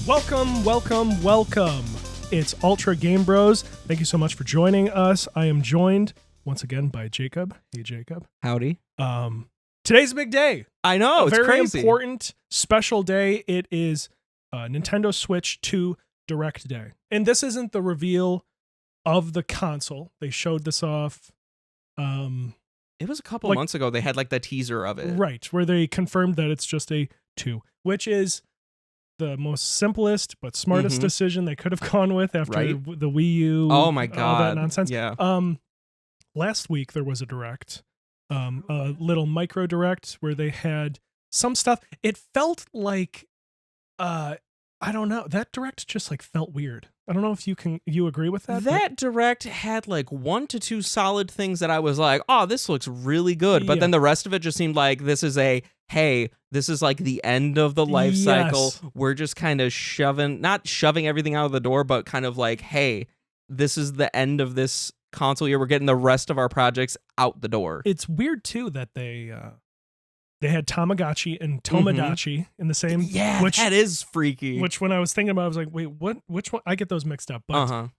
Welcome. It's Ultra Game Bros. Thank you so much for joining us. I am joined once again by Jacob. Hey, Jacob. Howdy. Today's a big day. I know, it's very crazy. Important, special day. It is Nintendo Switch 2 Direct Day. And this isn't the reveal of the console. They showed this off. It was a couple months ago. They had like the teaser of it. Right, where they confirmed that it's just a 2, which is the most simplest but smartest decision they could have gone with after the Wii U. Oh my God. All that nonsense. Yeah. Last week there was a direct, a little micro direct where they had some stuff. It felt like, I don't know. That direct just like felt weird. I don't know if you agree with that. That direct had like 1 to 2 solid things that I was like, oh, this looks really good. But then the rest of it just seemed like this is hey, this is like the end of the life cycle. We're just kind of not shoving everything out of the door, but kind of like, hey, this is the end of this console year. We're getting the rest of our projects out the door. It's weird too that they had Tamagotchi and Tomodachi in the same. Yeah, that is freaky. Which when I was thinking about it, I was like, wait, what? Which one? I get those mixed up. But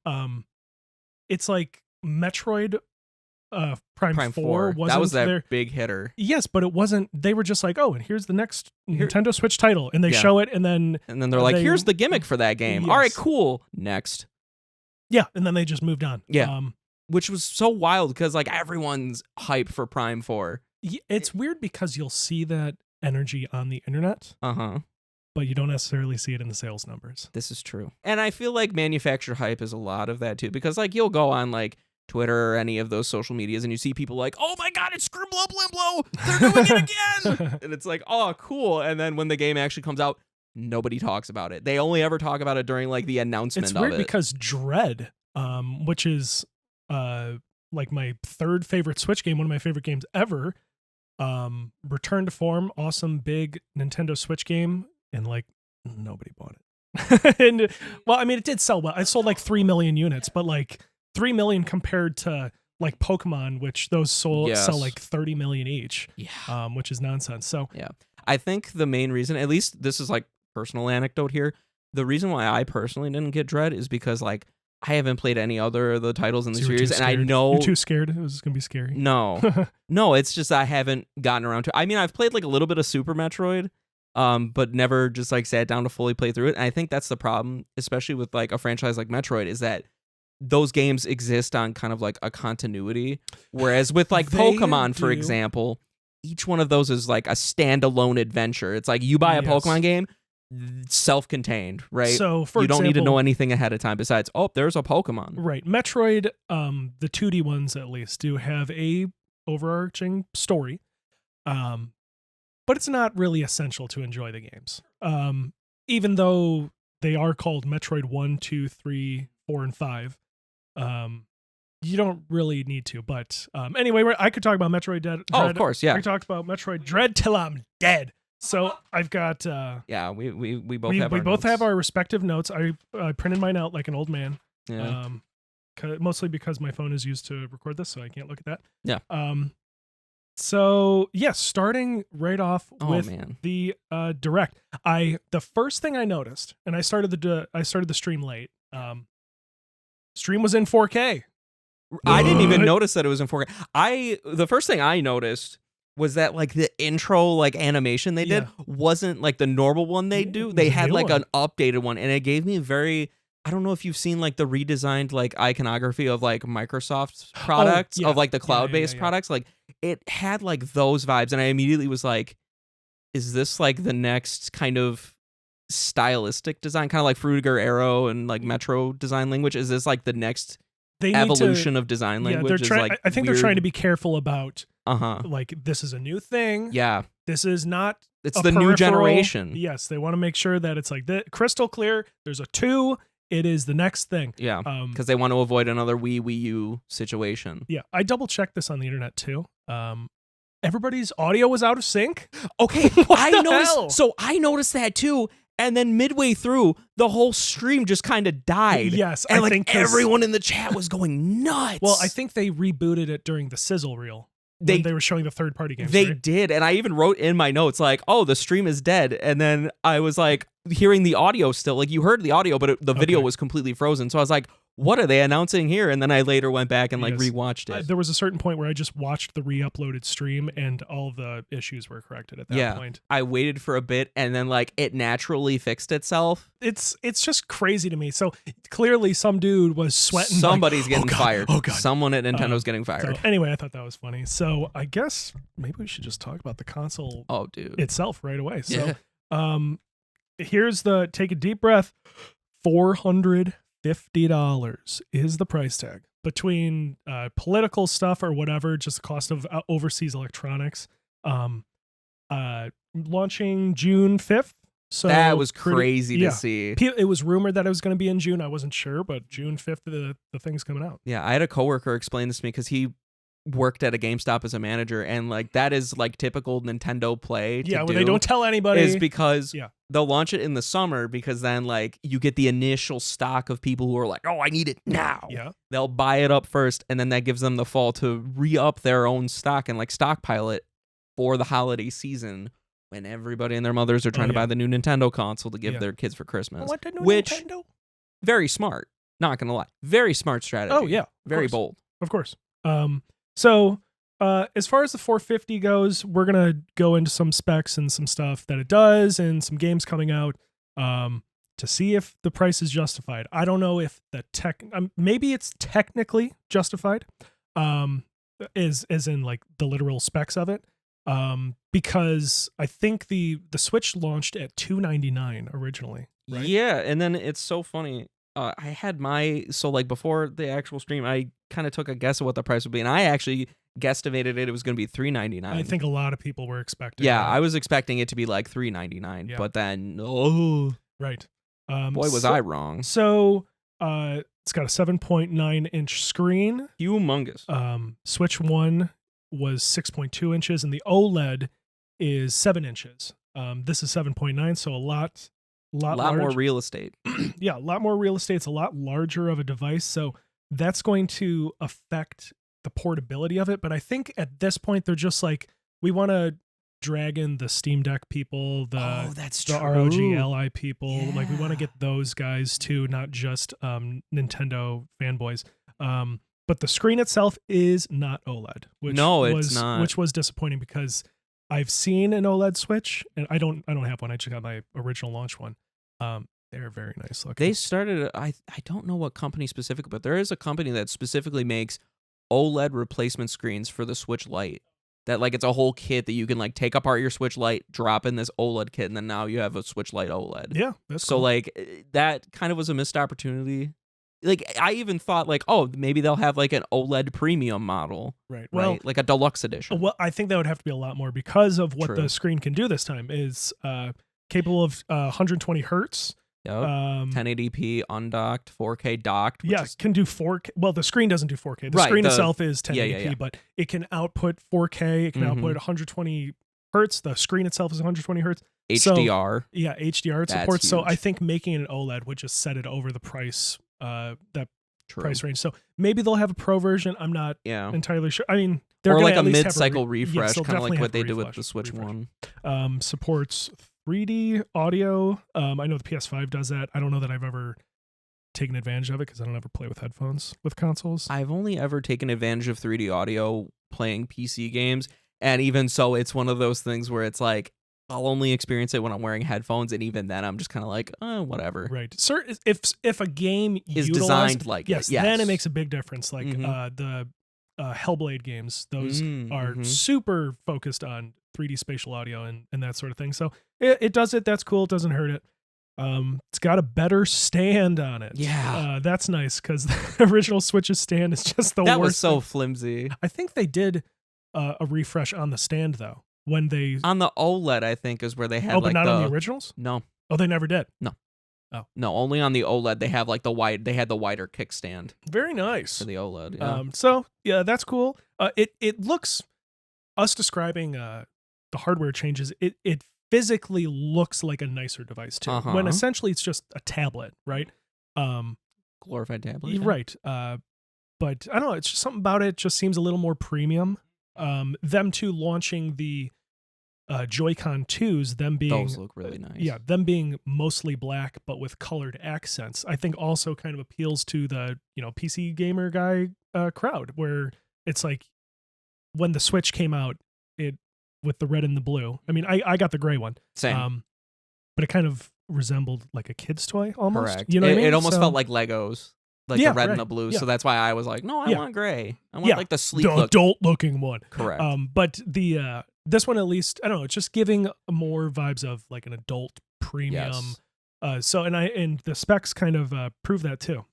it's like Metroid Prime 4 wasn't that was that there. Big hitter. Yes, but it wasn't. They were just like, oh, and here's the next Nintendo Switch title, and they show it, and then they're like, here's the gimmick for that game. Yes. All right, cool. Next. Yeah, and then they just moved on. Yeah, which was so wild because like everyone's hyped for Prime 4. It's weird because you'll see that energy on the internet, but you don't necessarily see it in the sales numbers. This is true. And I feel like manufacturer hype is a lot of that too, because like you'll go on like Twitter or any of those social medias and you see people like, oh my God, it's Scribblow Blimblow. They're doing it again. And it's like, oh, cool. And then when the game actually comes out, nobody talks about it. They only ever talk about it during like the announcement of it. It's weird because Dread, which is like my third favorite Switch game, one of my favorite games ever, return to form, awesome big Nintendo Switch game, and like nobody bought it. And well, I mean, it did sell well. It sold like 3 million units, but like 3 million compared to like Pokemon, which those sell like 30 million each. Yeah, which is nonsense. So yeah, I think the main reason, at least this is like personal anecdote here, the reason why I personally didn't get Dread is because like I haven't played any other of the titles in the series, and I know you're too scared. It was gonna be scary. No, no, it's just I haven't gotten around to. I mean, I've played like a little bit of Super Metroid, but never just like sat down to fully play through it. And I think that's the problem, especially with like a franchise like Metroid, is that those games exist on kind of like a continuity, whereas with like Pokemon, for example, each one of those is like a standalone adventure. It's like you buy a Pokemon game, self-contained, right? So for example, don't need to know anything ahead of time besides, oh, there's a Pokemon. Right. Metroid, the 2D ones at least, do have a overarching story, but it's not really essential to enjoy the games. Even though they are called Metroid 1, 2, 3, 4, and 5, you don't really need to. But anyway, I could talk about Metroid Dread. Oh, of course, yeah. I talked about Metroid Dread till I'm dead. So I've got we both have our respective notes. I printed mine out like an old man. Yeah. Mostly because my phone is used to record this, so I can't look at that. Yeah. So yes, starting right off with the direct. The first thing I noticed, and I started the stream late. Stream was in 4K. I didn't even notice that it was in 4K. The first thing I noticed was that like the intro like animation they did wasn't like the normal one they do. They had like an updated one, and it gave me I don't know if you've seen like the redesigned like iconography of like Microsoft's products of like the cloud-based products. Like it had like those vibes, and I immediately was like, is this like the next kind of stylistic design, kind of like Fruitiger Arrow and like Metro design language? Is this like the next evolution of design language? I think they're trying to be careful about like this is a new thing. Yeah. This is not it's the new generation. Yes, they want to make sure that it's like crystal clear. There's a 2. It is the next thing. Yeah, because they want to avoid another Wii U situation. Yeah, I double checked this on the internet too. Everybody's audio was out of sync. Okay, I noticed that too. And then midway through, the whole stream just kind of died. Yes, and I think everyone in the chat was going nuts. Well, I think they rebooted it during the sizzle reel. They were showing the third-party games. They right? did, and I even wrote in my notes like, "Oh, the stream is dead," and then I was like, hearing the audio still, like you heard the audio, but the video was completely frozen. So I was like, "What are they announcing here?" And then I later went back and like rewatched it. There was a certain point where I just watched the re-uploaded stream, and all of the issues were corrected at that point. I waited for a bit, and then like it naturally fixed itself. It's just crazy to me. So clearly, some dude was sweating. Somebody's getting fired. Oh god! Someone at Nintendo's getting fired. So anyway, I thought that was funny. So I guess maybe we should just talk about the console. Oh, dude. Itself right away. So, here's the take a deep breath. $450 is the price tag between political stuff or whatever, just the cost of overseas electronics. Launching June 5th. So that was crazy to see. It was rumored that it was going to be in June. I wasn't sure, but June 5th, the thing's coming out. Yeah, I had a coworker explain this to me because he worked at a GameStop as a manager, and like that is like typical Nintendo play. Where they don't tell anybody. Is because they'll launch it in the summer because then like you get the initial stock of people who are like, oh, I need it now. Yeah. They'll buy it up first, and then that gives them the fall to re-up their own stock and like stockpile it for the holiday season when everybody and their mothers are trying to buy the new Nintendo console to give their kids for Christmas. What the new Nintendo? Very smart. Not gonna lie. Very smart strategy. Oh yeah. Very bold. Of course. So as far as the 450 goes, we're gonna go into some specs and some stuff that it does and some games coming out to see if the price is justified. I don't know if the maybe it's technically justified, as in like the literal specs of it. Because I think the Switch launched at $299 originally. Right? Yeah, and then it's so funny. I had before the actual stream, I kind of took a guess of what the price would be, and I actually guesstimated it was going to be $399. I think a lot of people were expecting. Yeah, I was expecting it to be like $399, but then right. Boy, was I wrong. So it's got a 7.9-inch screen, humongous. Switch 1 was 6.2 inches, and the OLED is 7 inches. This is 7.9, so a lot more real estate. Yeah, a lot more real estate. It's a lot larger of a device, so that's going to affect the portability of it. But I think at this point they're just like, we want to drag in the Steam Deck people, the ROG Ally people. Like we want to get those guys too, not just Nintendo fanboys. But the screen itself is not OLED, it's not. Which was disappointing because I've seen an OLED Switch, and I don't have one. I just got my original launch one. They're very nice looking. They started, I don't know what company specifically, but there is a company that specifically makes OLED replacement screens for the Switch Lite. That like it's a whole kit that you can like take apart your Switch Lite, drop in this OLED kit, and then now you have a Switch Lite OLED. Yeah, that's so cool. Like that kind of was a missed opportunity. Like I even thought like, oh, maybe they'll have like an OLED premium model, right? Well, like a deluxe edition. Well, I think that would have to be a lot more because of what the screen can do this time. Is capable of 120 hertz. Yep. 1080p undocked, 4K docked. Yes, can do 4K. Well, the screen doesn't do 4K. The screen itself is 1080p, but it can output 4K. It can output 120 hertz. The screen itself is 120 hertz. HDR. So, yeah, HDR supports. So I think making an OLED would just set it over the price, price range. So maybe they'll have a pro version. I'm not entirely sure. I mean, they're like a mid-cycle refresh, kind of like what they did with the Switch One. Supports 3D audio. I know the PS5 does that. I don't know that I've ever taken advantage of it because I don't ever play with headphones with consoles. I've only ever taken advantage of 3D audio playing PC games, and even so, it's one of those things where it's like I'll only experience it when I'm wearing headphones, and even then, I'm just kind of like, whatever. Right. Sir, if a game is designed like yes, then it makes a big difference. Like the Hellblade games, those are super focused on 3D spatial audio and that sort of thing. So it does it. That's cool. It doesn't hurt it. It's got a better stand on it. Yeah. That's nice because the original Switch's stand is just the worst. That was so flimsy. I think they did a refresh on the stand though. When they on the OLED, I think is where they had. Oh, but not on the originals. No. Oh, they never did. No. Oh, no. Only on the OLED. They have like They had the wider kickstand. Very nice for the OLED. Yeah. So yeah, that's cool. It looks. Us describing the hardware changes. It physically looks like a nicer device too. When essentially it's just a tablet, right? Glorified tablet. Right. But I don't know. It's just something about it. Just seems a little more premium. them two launching the Joy-Con 2s, them being those look really nice. Yeah, them being mostly black but with colored accents, I think also kind of appeals to the PC gamer guy crowd, where it's like when the Switch came out, it with the red and the blue. I mean, I got the gray one. Same. But it kind of resembled like a kid's toy almost. Correct. You know what I mean? It almost felt like Legos. Like the red and the blue. Yeah. So that's why I was like, no, I want gray. I want like the sleek look. Adult looking one. Correct. But the this one, at least, I don't know, it's just giving more vibes of like an adult premium. Yes. And the specs kind of prove that too.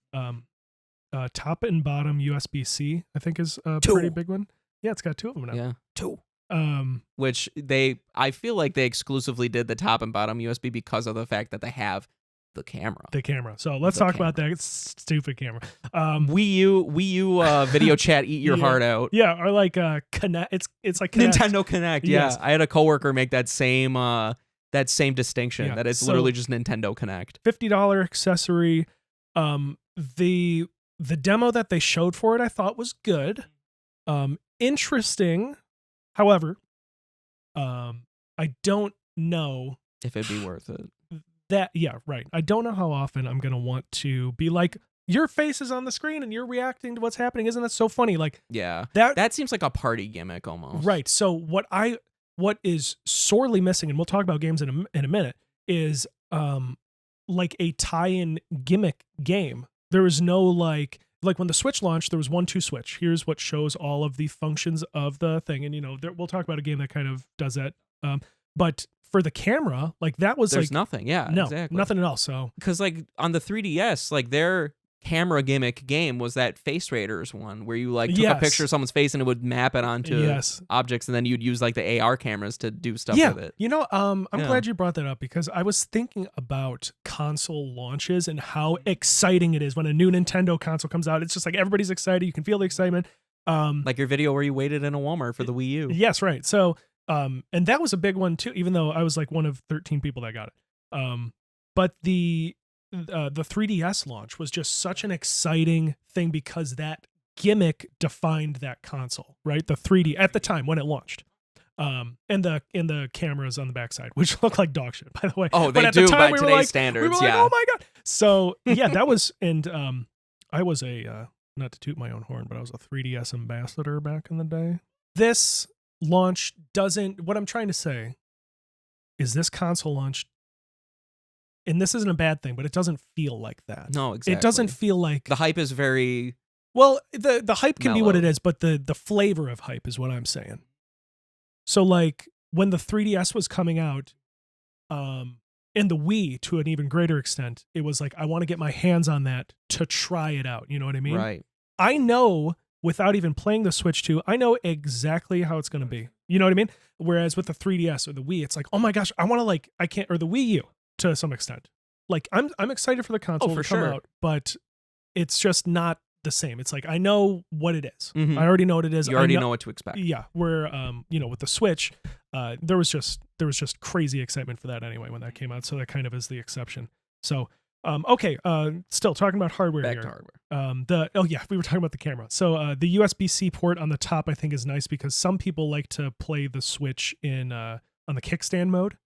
Top and bottom USB-C, I think, is a pretty big one. Yeah, it's got 2 of them now. Yeah, 2. Which I feel like they exclusively did the top and bottom USB because of the fact that they have the camera. So let's talk about that stupid camera. Wii U video chat, eat your heart out. Yeah, or like Connect. It's like Connect. Nintendo Connect. Yeah, yes. I had a coworker make that same distinction. Yeah. That it's literally just Nintendo Connect. $50 accessory. The demo that they showed for it, I thought was good. Interesting. However, I don't know if it'd be worth it. I don't know how often I'm going to want to be like, your face is on the screen and you're reacting to what's happening. Isn't that so funny? Like, yeah, that seems like a party gimmick almost. Right. So what is sorely missing, and we'll talk about games in a minute, is like a tie-in gimmick game. There is no like when the Switch launched, there was 1-2 switch. Here's what shows all of the functions of the thing. And, we'll talk about a game that kind of does that. But for the camera, like that was there's nothing. Yeah, no, exactly. Nothing at all. So, because like on the 3DS, like their camera gimmick game was that Face Raiders one where you like took a picture of someone's face and it would map it onto objects, and then you'd use like the AR cameras to do stuff with it. I'm glad you brought that up, because I was thinking about console launches and how exciting it is when a new Nintendo console comes out. It's just like everybody's excited. You can feel the excitement. Like your video where you waited in a Walmart for the Wii U. Yes, right. So, and that was a big one too, even though I was like one of 13 people that got it. But the 3DS launch was just such an exciting thing because that gimmick defined that console, right? The 3D at the time when it launched. And the cameras on the backside, which look like dog shit, by the way. Oh, they do by today's standards. We were like, oh my God. So yeah, that was, and I was not to toot my own horn, but I was a 3DS ambassador back in the day. This launch what I'm trying to say is this console launch, and this isn't a bad thing, but it doesn't feel like that. No, exactly. It doesn't feel like the hype is very well. The hype can mellow. Be what it is, but the flavor of hype is what I'm saying. So like when the 3DS was coming out, and the Wii to an even greater extent, it was like I want to get my hands on that to try it out. You know what I mean? Right. I know without even playing the Switch 2, I know exactly how it's going to be. You know what I mean? Whereas with the 3DS or the Wii, it's like, oh my gosh, I want to or the Wii U to some extent. Like I'm excited for the console to come out, but it's just not the same. It's like I know what it is. Mm-hmm. I already know what it is. You already know what to expect. Yeah, where with the Switch, there was just crazy excitement for that anyway when that came out. So that kind of is the exception. So okay, still talking about hardware Back here. to hardware. We were talking about the camera. So the USB-C port on the top I think is nice because some people like to play the Switch in on the kickstand mode,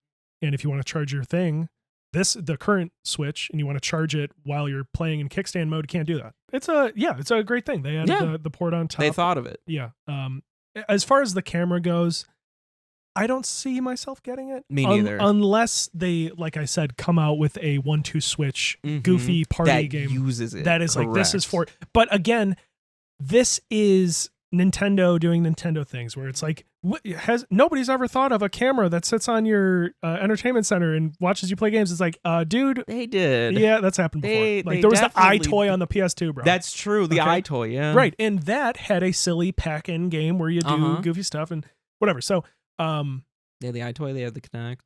and if you want to charge your thing, the current Switch, and you want to charge it while you're playing in kickstand mode, you can't do that. It's a great thing. They added the port on top. They thought of it. Yeah. As far as the camera goes, I don't see myself getting it. Me neither. Unless they, like I said, come out with a 1-2 switch goofy party game that uses it. That is like, this is for. But again, this is Nintendo doing Nintendo things where it's like nobody's ever thought of a camera that sits on your entertainment center and watches you play games. It's like, dude, they did. Yeah, that's happened before. There was the iToy on the PS2, bro. That's true. The iToy, yeah, right. And that had a silly pack-in game where you do goofy stuff and whatever. So. They had the iToy, they had the Kinect.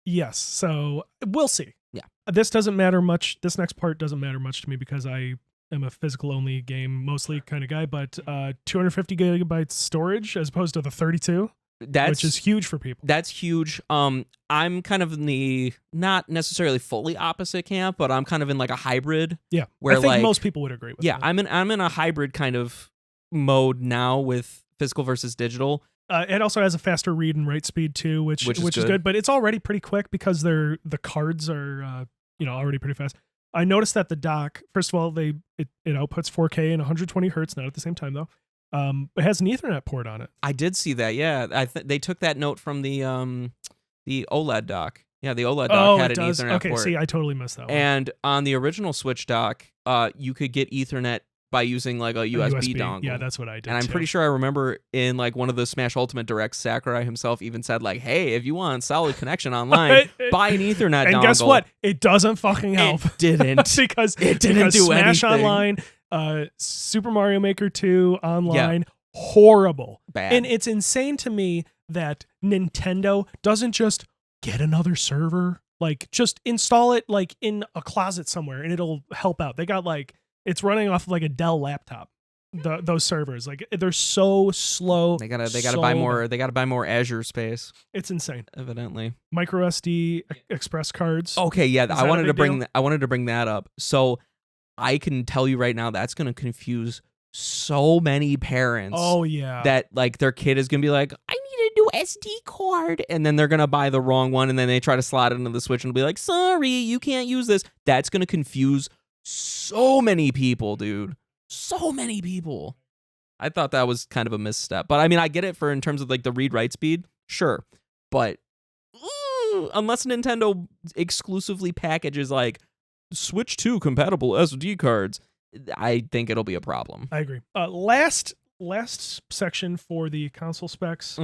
Yes, so we'll see. Yeah. This doesn't matter much. This next part doesn't matter much to me because I am a physical only game mostly kind of guy, but 250 gigabytes storage as opposed to the 32, which is huge for people. That's huge. I'm kind of in the not necessarily fully opposite camp, but I'm kind of in like a hybrid. Yeah. Where I think most people would agree with that. I'm in a hybrid kind of mode now with physical versus digital. It also has a faster read and write speed too, which is good. But it's already pretty quick because the cards are already pretty fast. I noticed that the dock, first of all, it outputs 4K and 120 hertz, not at the same time though. It has an Ethernet port on it. I did see that. Yeah, they took that note from the OLED dock. Yeah, the OLED dock had an Ethernet port. Okay, see, I totally missed that one. And on the original Switch dock, you could get Ethernet by using like a USB dongle. Yeah, that's what I did. And I'm pretty sure I remember in like one of the Smash Ultimate Directs, Sakurai himself even said like, "Hey, if you want solid connection online, buy an Ethernet dongle." And guess what? It doesn't fucking help. It didn't. because it didn't do Smash anything. Online, Super Mario Maker 2 online, horrible. Bad. And it's insane to me that Nintendo doesn't just get another server, like just install it like in a closet somewhere and it'll help out. They got like, it's running off of like a Dell laptop. Those servers, like they're so slow. They gotta buy more. They gotta buy more Azure space. It's insane. Evidently, micro SD express cards. Okay, yeah, I wanted to bring that up. So I can tell you right now that's gonna confuse so many parents. Oh yeah, that like their kid is gonna be like, I need a new SD card, and then they're gonna buy the wrong one, and then they try to slot it into the Switch and be like, sorry, you can't use this. That's gonna confuse so many people, dude. So many people. I thought that was kind of a misstep. But I mean, I get it for in terms of like the read-write speed. Sure. But unless Nintendo exclusively packages like Switch 2 compatible SD cards, I think it'll be a problem. I agree. Last section for the console specs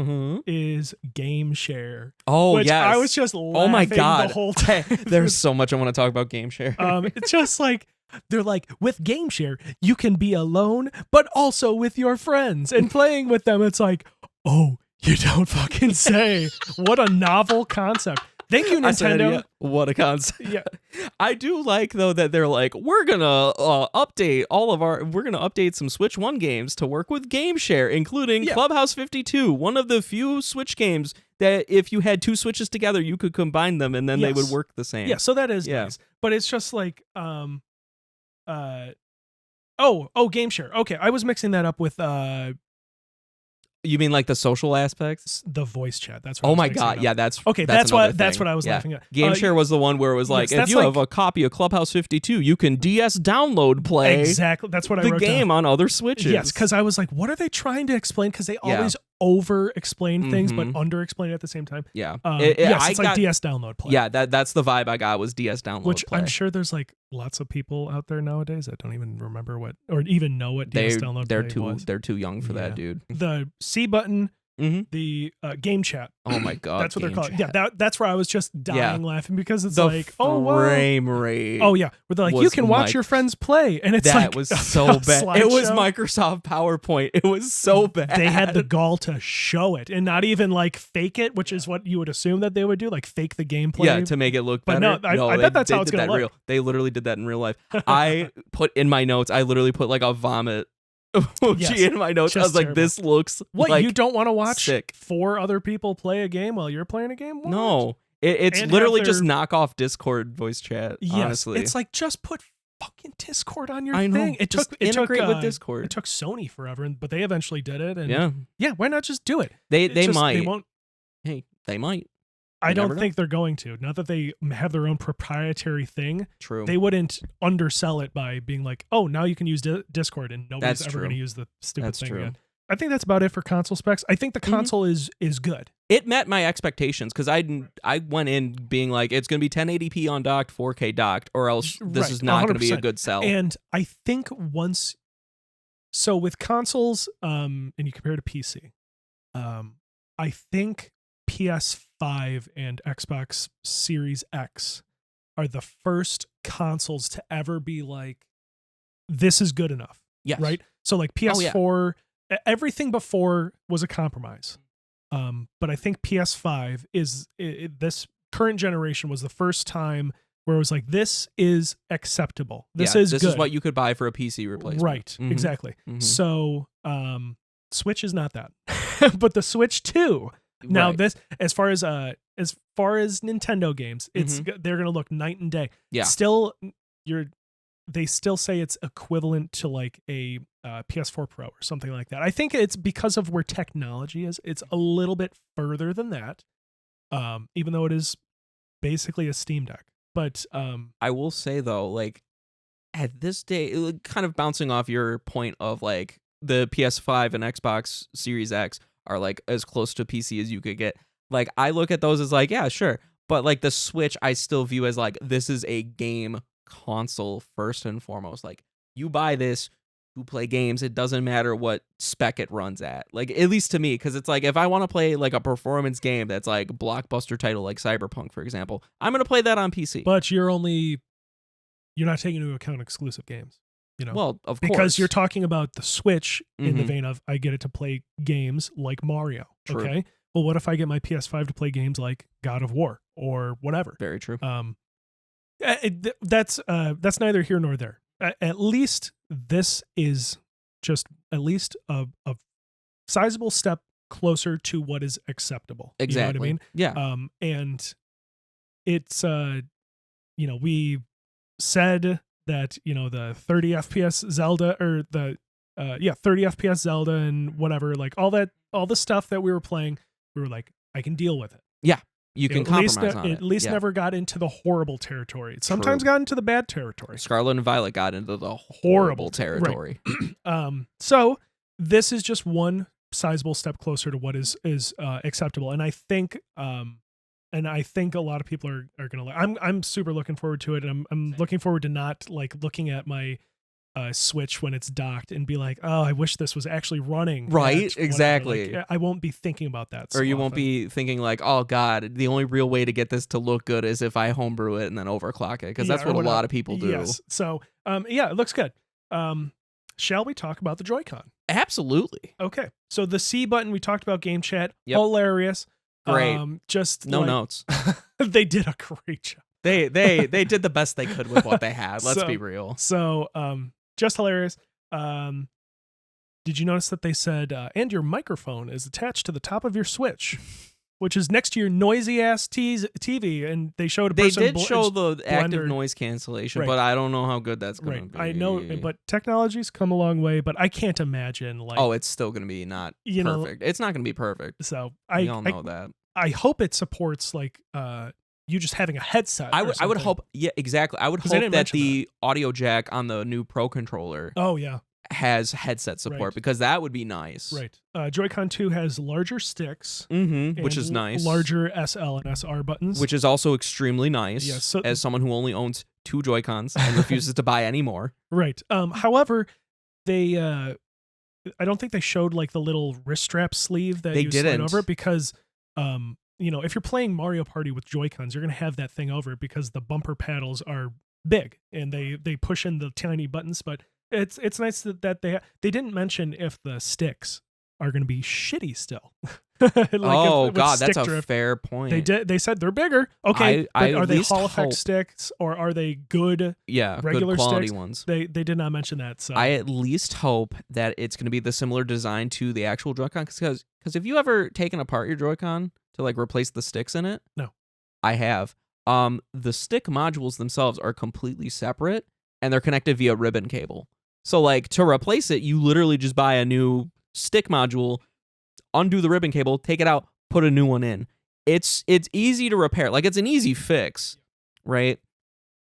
is GameShare. Oh, which yes. I was just laughing oh my God. the whole time. There's so much I want to talk about GameShare. It's just like, they're like, with GameShare, you can be alone, but also with your friends and playing with them. It's like, oh, you don't fucking say. What a novel concept. Thank you, Nintendo. Said, yeah, what a concept. Yeah. I do like, though, that they're like, we're going to update some Switch 1 games to work with GameShare, including Clubhouse 52, one of the few Switch games that if you had two Switches together, you could combine them and then they would work the same. Yeah, so that is nice. But it's just like, GameShare. Okay, I was mixing that up with you mean like the social aspects? The voice chat. That's what oh my God. Yeah, that's okay. That's what I was laughing at. GameShare was the one where it was like, if you have a copy of Clubhouse 52, you can DS download play. Exactly. That's what I wrote the game down. On other Switches. Yes, because I was like, what are they trying to explain? Because they always over explain things but under explain at the same time. Yeah. It's like DS download play. Yeah, that's the vibe I got was DS download which play. I'm sure there's like lots of people out there nowadays that don't even remember what or even know what DS download play was. They're too young for that, dude. The C button, the game chat. Oh my God. That's what they're called. Chat. Yeah, that's where I was just dying laughing because it's the like, oh wow. frame rate. Oh yeah. Where they're like, you can watch your friends play. And it's that like was so bad. It was Microsoft PowerPoint. It was so bad. They had the gall to show it and not even like fake it, which is what you would assume that they would do, like fake the gameplay. Yeah, to make it look better. But no, I bet that's how it's gonna look. They literally did that in real life. I put in my notes, I literally put like a vomit emoji in my notes. I was like, this looks what like you don't want to watch sick. 4 other people play a game while you're playing a game? What? No. It's literally just knock off Discord voice chat. Yes, honestly. It's like just put fucking Discord on your thing. Know. It took with Discord. It took Sony forever, but they eventually did it. And yeah, why not just do it? They might. They won't. Hey, they might. I don't think they're going to. Not that they have their own proprietary thing. True. They wouldn't undersell it by being like, oh, now you can use Discord and nobody's ever going to use the stupid thing again. I think that's about it for console specs. I think the console is good. It met my expectations because I went in being like, it's going to be 1080p on docked, 4K docked, or else this is not going to be a good sell. And I think so with consoles, and you compare to PC, I think PS5 and Xbox Series X are the first consoles to ever be like, this is good enough. Yes. Right? So like PS4, everything before was a compromise. But I think PS5 is this current generation was the first time where it was like, this is acceptable. This is what you could buy for a PC replacement. Right. Exactly. So Switch is not that. But the Switch 2. Now this as far as Nintendo games, they're gonna look night and day. Yeah. Still they still say it's equivalent to like a PS4 Pro or something like that. I think it's because of where technology is. It's a little bit further than that, even though it is basically a Steam Deck. But I will say though, like at this day, kind of bouncing off your point of like the PS5 and Xbox Series X are like as close to PC as you could get. Like I look at those as like, yeah, sure. But like the Switch, I still view as like, this is a game console first and foremost. Like you buy this, you play games. It doesn't matter what spec it runs at. Like at least to me, because it's like if I want to play like a performance game that's like blockbuster title like Cyberpunk, for example, I'm gonna play that on PC. But you're not taking into account exclusive games. You know, well, of course, because you're talking about the Switch in the vein of I get it to play games like Mario. True. Okay, well, what if I get my PS5 to play games like God of War or whatever? Very true. That's neither here nor there. At least this is just at least a sizable step closer to what is acceptable. Exactly. You know what I mean? Yeah. And it's we said that the 30 FPS Zelda or the 30 FPS Zelda and whatever, like all the stuff that we were playing, we were like, I can deal with it. Yeah. You can compromise on it. At least never got into the horrible territory. It sometimes got into the bad territory. Scarlet and Violet got into the horrible territory. Right. So this is just one sizable step closer to what is acceptable. And I think a lot of people are gonna like. I'm super looking forward to it, and I'm looking forward to not like looking at my Switch when it's docked and be like, oh, I wish this was actually running. Right, exactly. Like, I won't be thinking about that. Or you won't be thinking like, oh God, the only real way to get this to look good is if I homebrew it and then overclock it, because that's what a lot of people do. Yes. So it looks good. Shall we talk about the Joy-Con? Absolutely. Okay. So the C button, we talked about Game Chat. Yep. Hilarious. Great. Just no notes. They did a great job. They did the best they could with what they had. Let's be real. So just hilarious. Did you notice that they said, and your microphone is attached to the top of your Switch, which is next to your noisy ass TV, and they showed a person. They did show the active blender. Noise cancellation, Right. but I don't know how good that's going to be. I know, but technology's come a long way, but I can't imagine like. Oh, it's still going to be not perfect. It's not going to be perfect. So we all know that. I hope it supports like you just having a headset. I would hope. Yeah, exactly. I would hope that the audio jack on the new Pro controller. Oh yeah. Has headset support, because that would be nice. Right. Joy-Con 2 has larger sticks, which is nice. Larger SL and SR buttons, which is also extremely nice. Yes, so, as someone who only owns 2 Joy-Cons and refuses to buy any more. Right. However, they I don't think they showed like the little wrist strap sleeve that you slide over, because if you're playing Mario Party with Joy-Cons, you're gonna have that thing over it because the bumper paddles are big and they push in the tiny buttons, but it's nice that they didn't mention if the sticks are going to be shitty still. God, that's a fair point. They said they're bigger. Okay, but are they Hall Effect sticks or are they good? Regular good quality sticks? Ones. They did not mention that. So I at least hope that it's going to be the similar design to the actual Joy-Con, because if you ever taken apart your Joy-Con to like replace the sticks in it, no, I have. The stick modules themselves are completely separate and they're connected via ribbon cable. So like to replace it, you literally just buy a new stick module, undo the ribbon cable, take it out, put a new one in. It's easy to repair. Like it's an easy fix, right?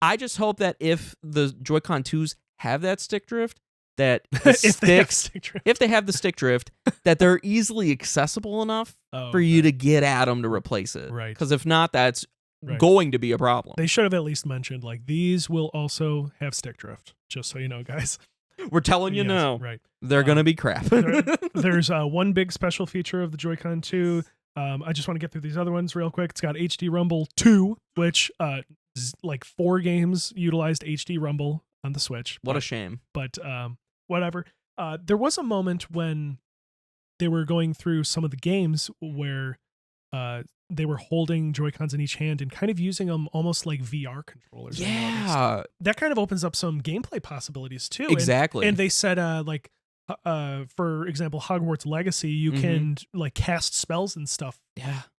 I just hope that if the Joy-Con 2s have that stick drift, that the if they have the stick drift, that they're easily accessible enough for you to get at them to replace it. Right. Because if not, that's going to be a problem. They should have at least mentioned like these will also have stick drift, just so you know, guys. We're telling you now. Right. They're going to be crap. There's one big special feature of the Joy-Con 2. I just want to get through these other ones real quick. It's got HD Rumble 2, which like 4 games utilized HD Rumble on the Switch. What a shame. But whatever. There was a moment when they were going through some of the games where they were holding Joy-Cons in each hand and kind of using them almost like VR controllers. Yeah. That kind of opens up some gameplay possibilities too. Exactly. And they said for example, Hogwarts Legacy, you can like cast spells and stuff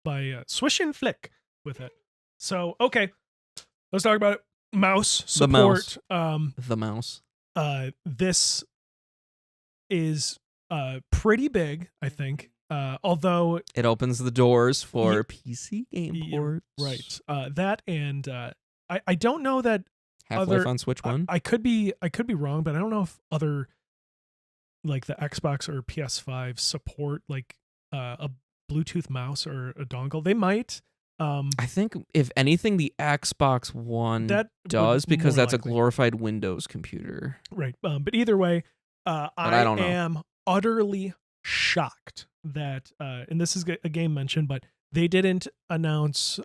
by swish and flick with it. So, okay, let's talk about it. Mouse The mouse. support. The mouse. This is pretty big, I think. Although it opens the doors for PC game ports. Right. That and I don't know that Half-Life on Switch 1. I could be wrong, but I don't know if other like the Xbox or PS5 support like a Bluetooth mouse or a dongle. They might. I think if anything, the Xbox One that does because that's likely. a glorified Windows computer. Right. But either way, I don't know. am utterly shocked that, and this is a game mentioned, but they didn't announce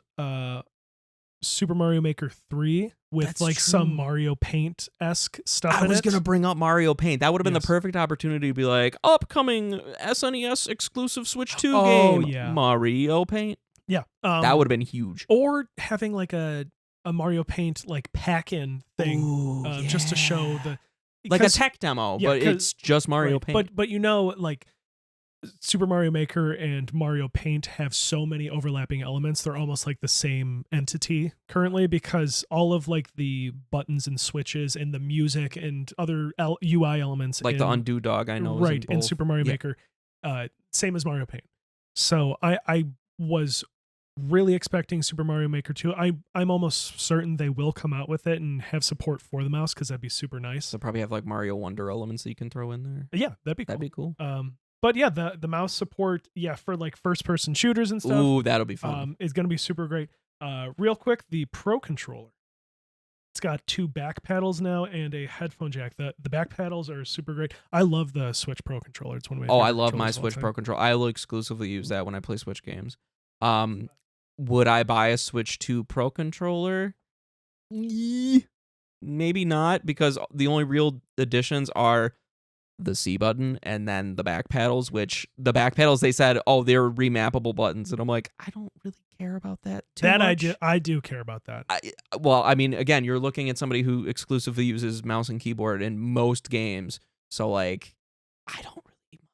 Super Mario Maker 3 with That's like true. some Mario Paint-esque stuff I in was it. going to bring up Mario Paint. That would have been Yes. the perfect opportunity to be like, upcoming SNES exclusive Switch 2 Oh, game, yeah. Mario Paint. Yeah. That would have been huge. Or having like a Mario Paint like pack-in thing. Ooh, Just to show the like a tech demo, yeah, but it's just Mario right, Paint. But you know, like Super Mario Maker and Mario Paint have so many overlapping elements. They're almost like the same entity currently because all of like the buttons and switches and the music and other UI elements, like the undo dog, I know, right, is in Super Mario Yeah. Maker, same as Mario Paint. So I was really expecting Super Mario Maker 2. I'm almost certain they will come out with it and have support for the mouse because that'd be super nice. So probably have like Mario Wonder elements that you can throw in there. Yeah, that'd be cool. That'd be cool. But yeah, the mouse support, for like first person shooters and stuff. Ooh, that'll be fun. Is gonna be super great. Real quick, the Pro controller. It's got 2 back paddles now and a headphone jack. The back paddles are super great. I love the Switch Pro controller. It's one of my favorite I love my controllers of all Switch time. Pro controller. I will exclusively use that when I play Switch games. Would I buy a Switch 2 Pro controller? Maybe not, because the only real additions are the C button and then the back paddles, which the back paddles, they said, they're remappable buttons. And I'm like, I don't really care about that too much. I do care about that. I mean, again, you're looking at somebody who exclusively uses mouse and keyboard in most games. So, like, I don't really mind.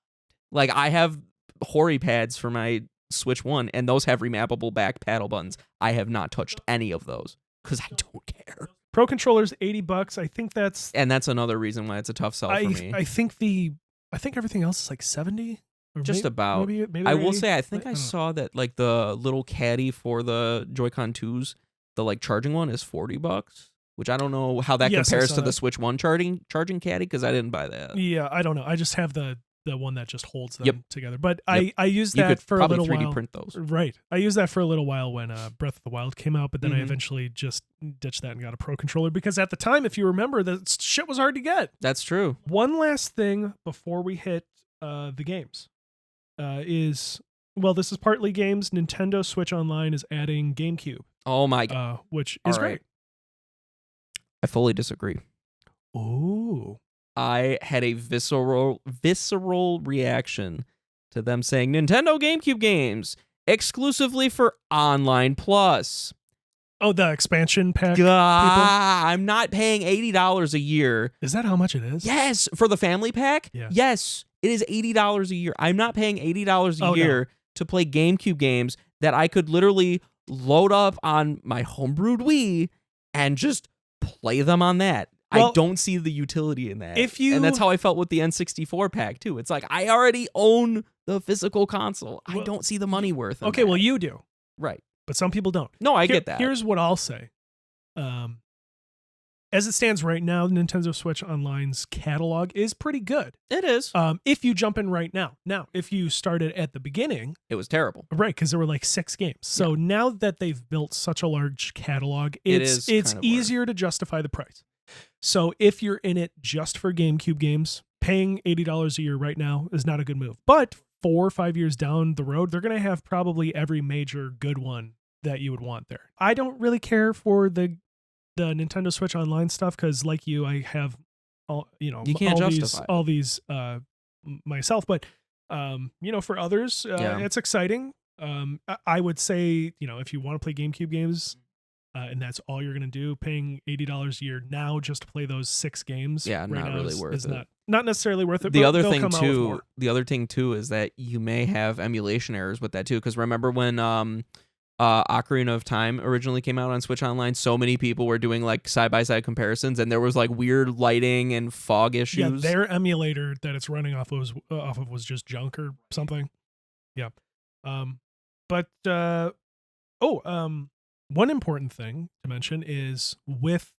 Like, I have Hori pads for my Switch 1, and those have remappable back paddle buttons. I have not touched any of those because I don't care. Pro controller's $80. I think that's another reason why it's a tough sell for me. I think everything else is like 70. Or Just about. Maybe I will 80. say, I think I saw that like the little caddy for the Joy-Con 2s, the like charging one is $40, which I don't know how that Yes, I compares saw to the that. Switch 1 charging caddy because I didn't buy that. Yeah, I don't know. I just have the one that just holds them Yep. together. But Yep. I used You that could for a probably little 3D while. print those. Right. I used that for a little while when Breath of the Wild came out, but then I Mhm. eventually just ditched that and got a Pro controller because at the time, if you remember, the shit was hard to get. That's true. One last thing before we hit the games is, well, this is partly games. Nintendo Switch Online is adding GameCube, Oh my god. which is All right. great. I fully disagree. Ooh. I had a visceral reaction to them saying Nintendo GameCube games exclusively for Online Plus. Oh, the expansion pack. I'm not paying $80 a year. Is that how much it is? Yes, for the family pack? Yeah. Yes, it is $80 a year. I'm not paying $80 a year to play GameCube games that I could literally load up on my homebrewed Wii and just play them on that. Well, I don't see the utility in that. and that's how I felt with the N64 pack too. It's like I already own the physical console. I don't see the money worth. Okay, well, you do. Right. But some people don't. No, I get that. Here's what I'll say. As it stands right now, Nintendo Switch Online's catalog is pretty good. It is. If you jump in right now. Now, if you started at the beginning, It was terrible. right, because there were like 6 games. So now that they've built such a large catalog, It it's is kind of easier to justify the price. So if you're in it just for GameCube games, paying $80 a year right now is not a good move. But 4 or 5 years down the road, they're going to have probably every major good one that you would want there. I don't really care for the Nintendo Switch Online stuff because, like you, I have You can't justify all these myself. But for others, it's exciting. I would say, if you want to play GameCube games, and that's all you're going to do, paying $80 a year now just to play those 6 games. Yeah, right not now really is worth it. Not necessarily worth it. The but other they'll thing come out with too, more. is that you may have emulation errors with that too. Because remember when Ocarina of Time originally came out on Switch Online, so many people were doing like side-by-side comparisons, and there was like weird lighting and fog issues. Yeah, their emulator that it's running off of was just junk or something. Yeah. One important thing to mention is with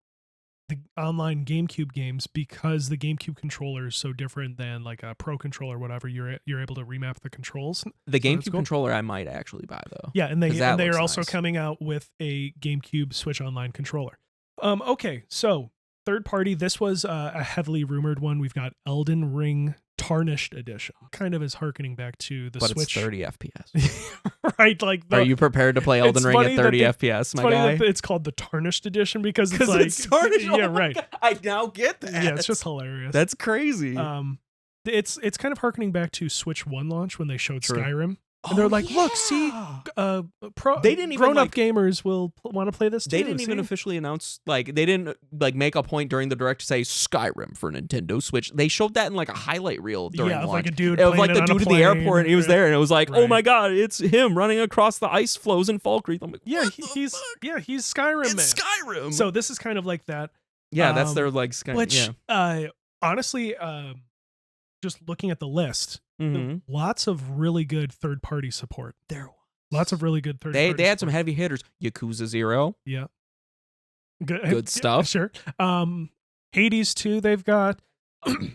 the online GameCube games, because the GameCube controller is so different than like a Pro controller or whatever, you're able to remap the controls. The GameCube controller I might actually buy though. Yeah, and they are also coming out with a GameCube Switch Online controller. Okay, so third party, this was a heavily rumored one. We've got Elden Ring Tarnished Edition. Kind of is harkening back to the Switch. But it's 30 FPS. Right? Like, are you prepared to play Elden Ring at 30 FPS, my guy? It's called the Tarnished Edition because it's like... It's tarnished. Yeah, right. God, I now get that. Yeah, it's just hilarious. That's crazy. It's kind of harkening back to Switch 1 launch when they showed True. Skyrim. And they're like, look, see, they didn't even grown-up gamers will want to play this too. They didn't even officially announce, like, they didn't like make a point during the direct to say Skyrim for Nintendo Switch. They showed that in like a highlight reel during launch. Like a dude it was like the dude at the airport, and he was there, and it was like, right. oh my god, it's him running across the ice floes in Falkreath. I'm like, he's Skyrim, man. It's Skyrim. So this is kind of like that. Yeah, that's their like Skyrim. Which, honestly, just looking at the list, lots of really good third-party support. There was lots of really good third-party. They had some heavy hitters. Yakuza 0. Yeah, good stuff. Sure. Hades 2. They've got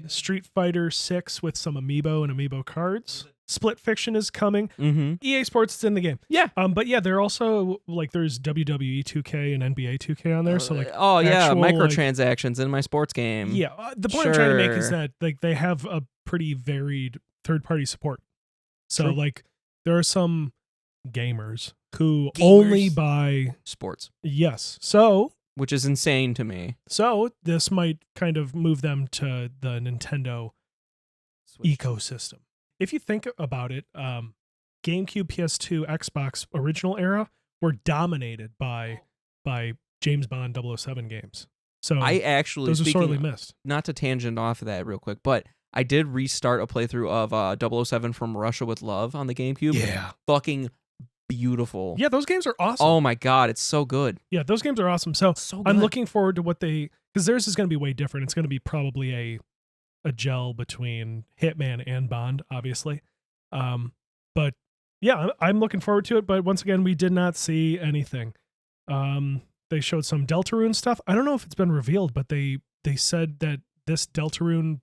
Street Fighter 6 with some amiibo and amiibo cards. Split Fiction is coming. EA Sports is in the game. Yeah. But yeah, they're also like there's WWE 2K and NBA 2K on there. So like, microtransactions in my sports game. Yeah. The point I'm trying to make is that like they have a pretty varied third-party support. So like there are some gamers who only buy sports. Yes. So, which is insane to me. So this might kind of move them to the Nintendo Switch ecosystem. If you think about it, GameCube, PS2, Xbox original era were dominated by James Bond 007 games. So I actually, those are sorely missed. Not to tangent off of that real quick, but I did restart a playthrough of 007 From Russia with Love on the GameCube. Yeah. Fucking beautiful. Yeah, those games are awesome. Oh my god, it's so good. Yeah, those games are awesome. So good. I'm looking forward to what because theirs is going to be way different. It's going to be probably a gel between Hitman and Bond, obviously. But yeah, I'm looking forward to it. But once again, we did not see anything. They showed some Deltarune stuff. I don't know if it's been revealed, but they said that this Deltarune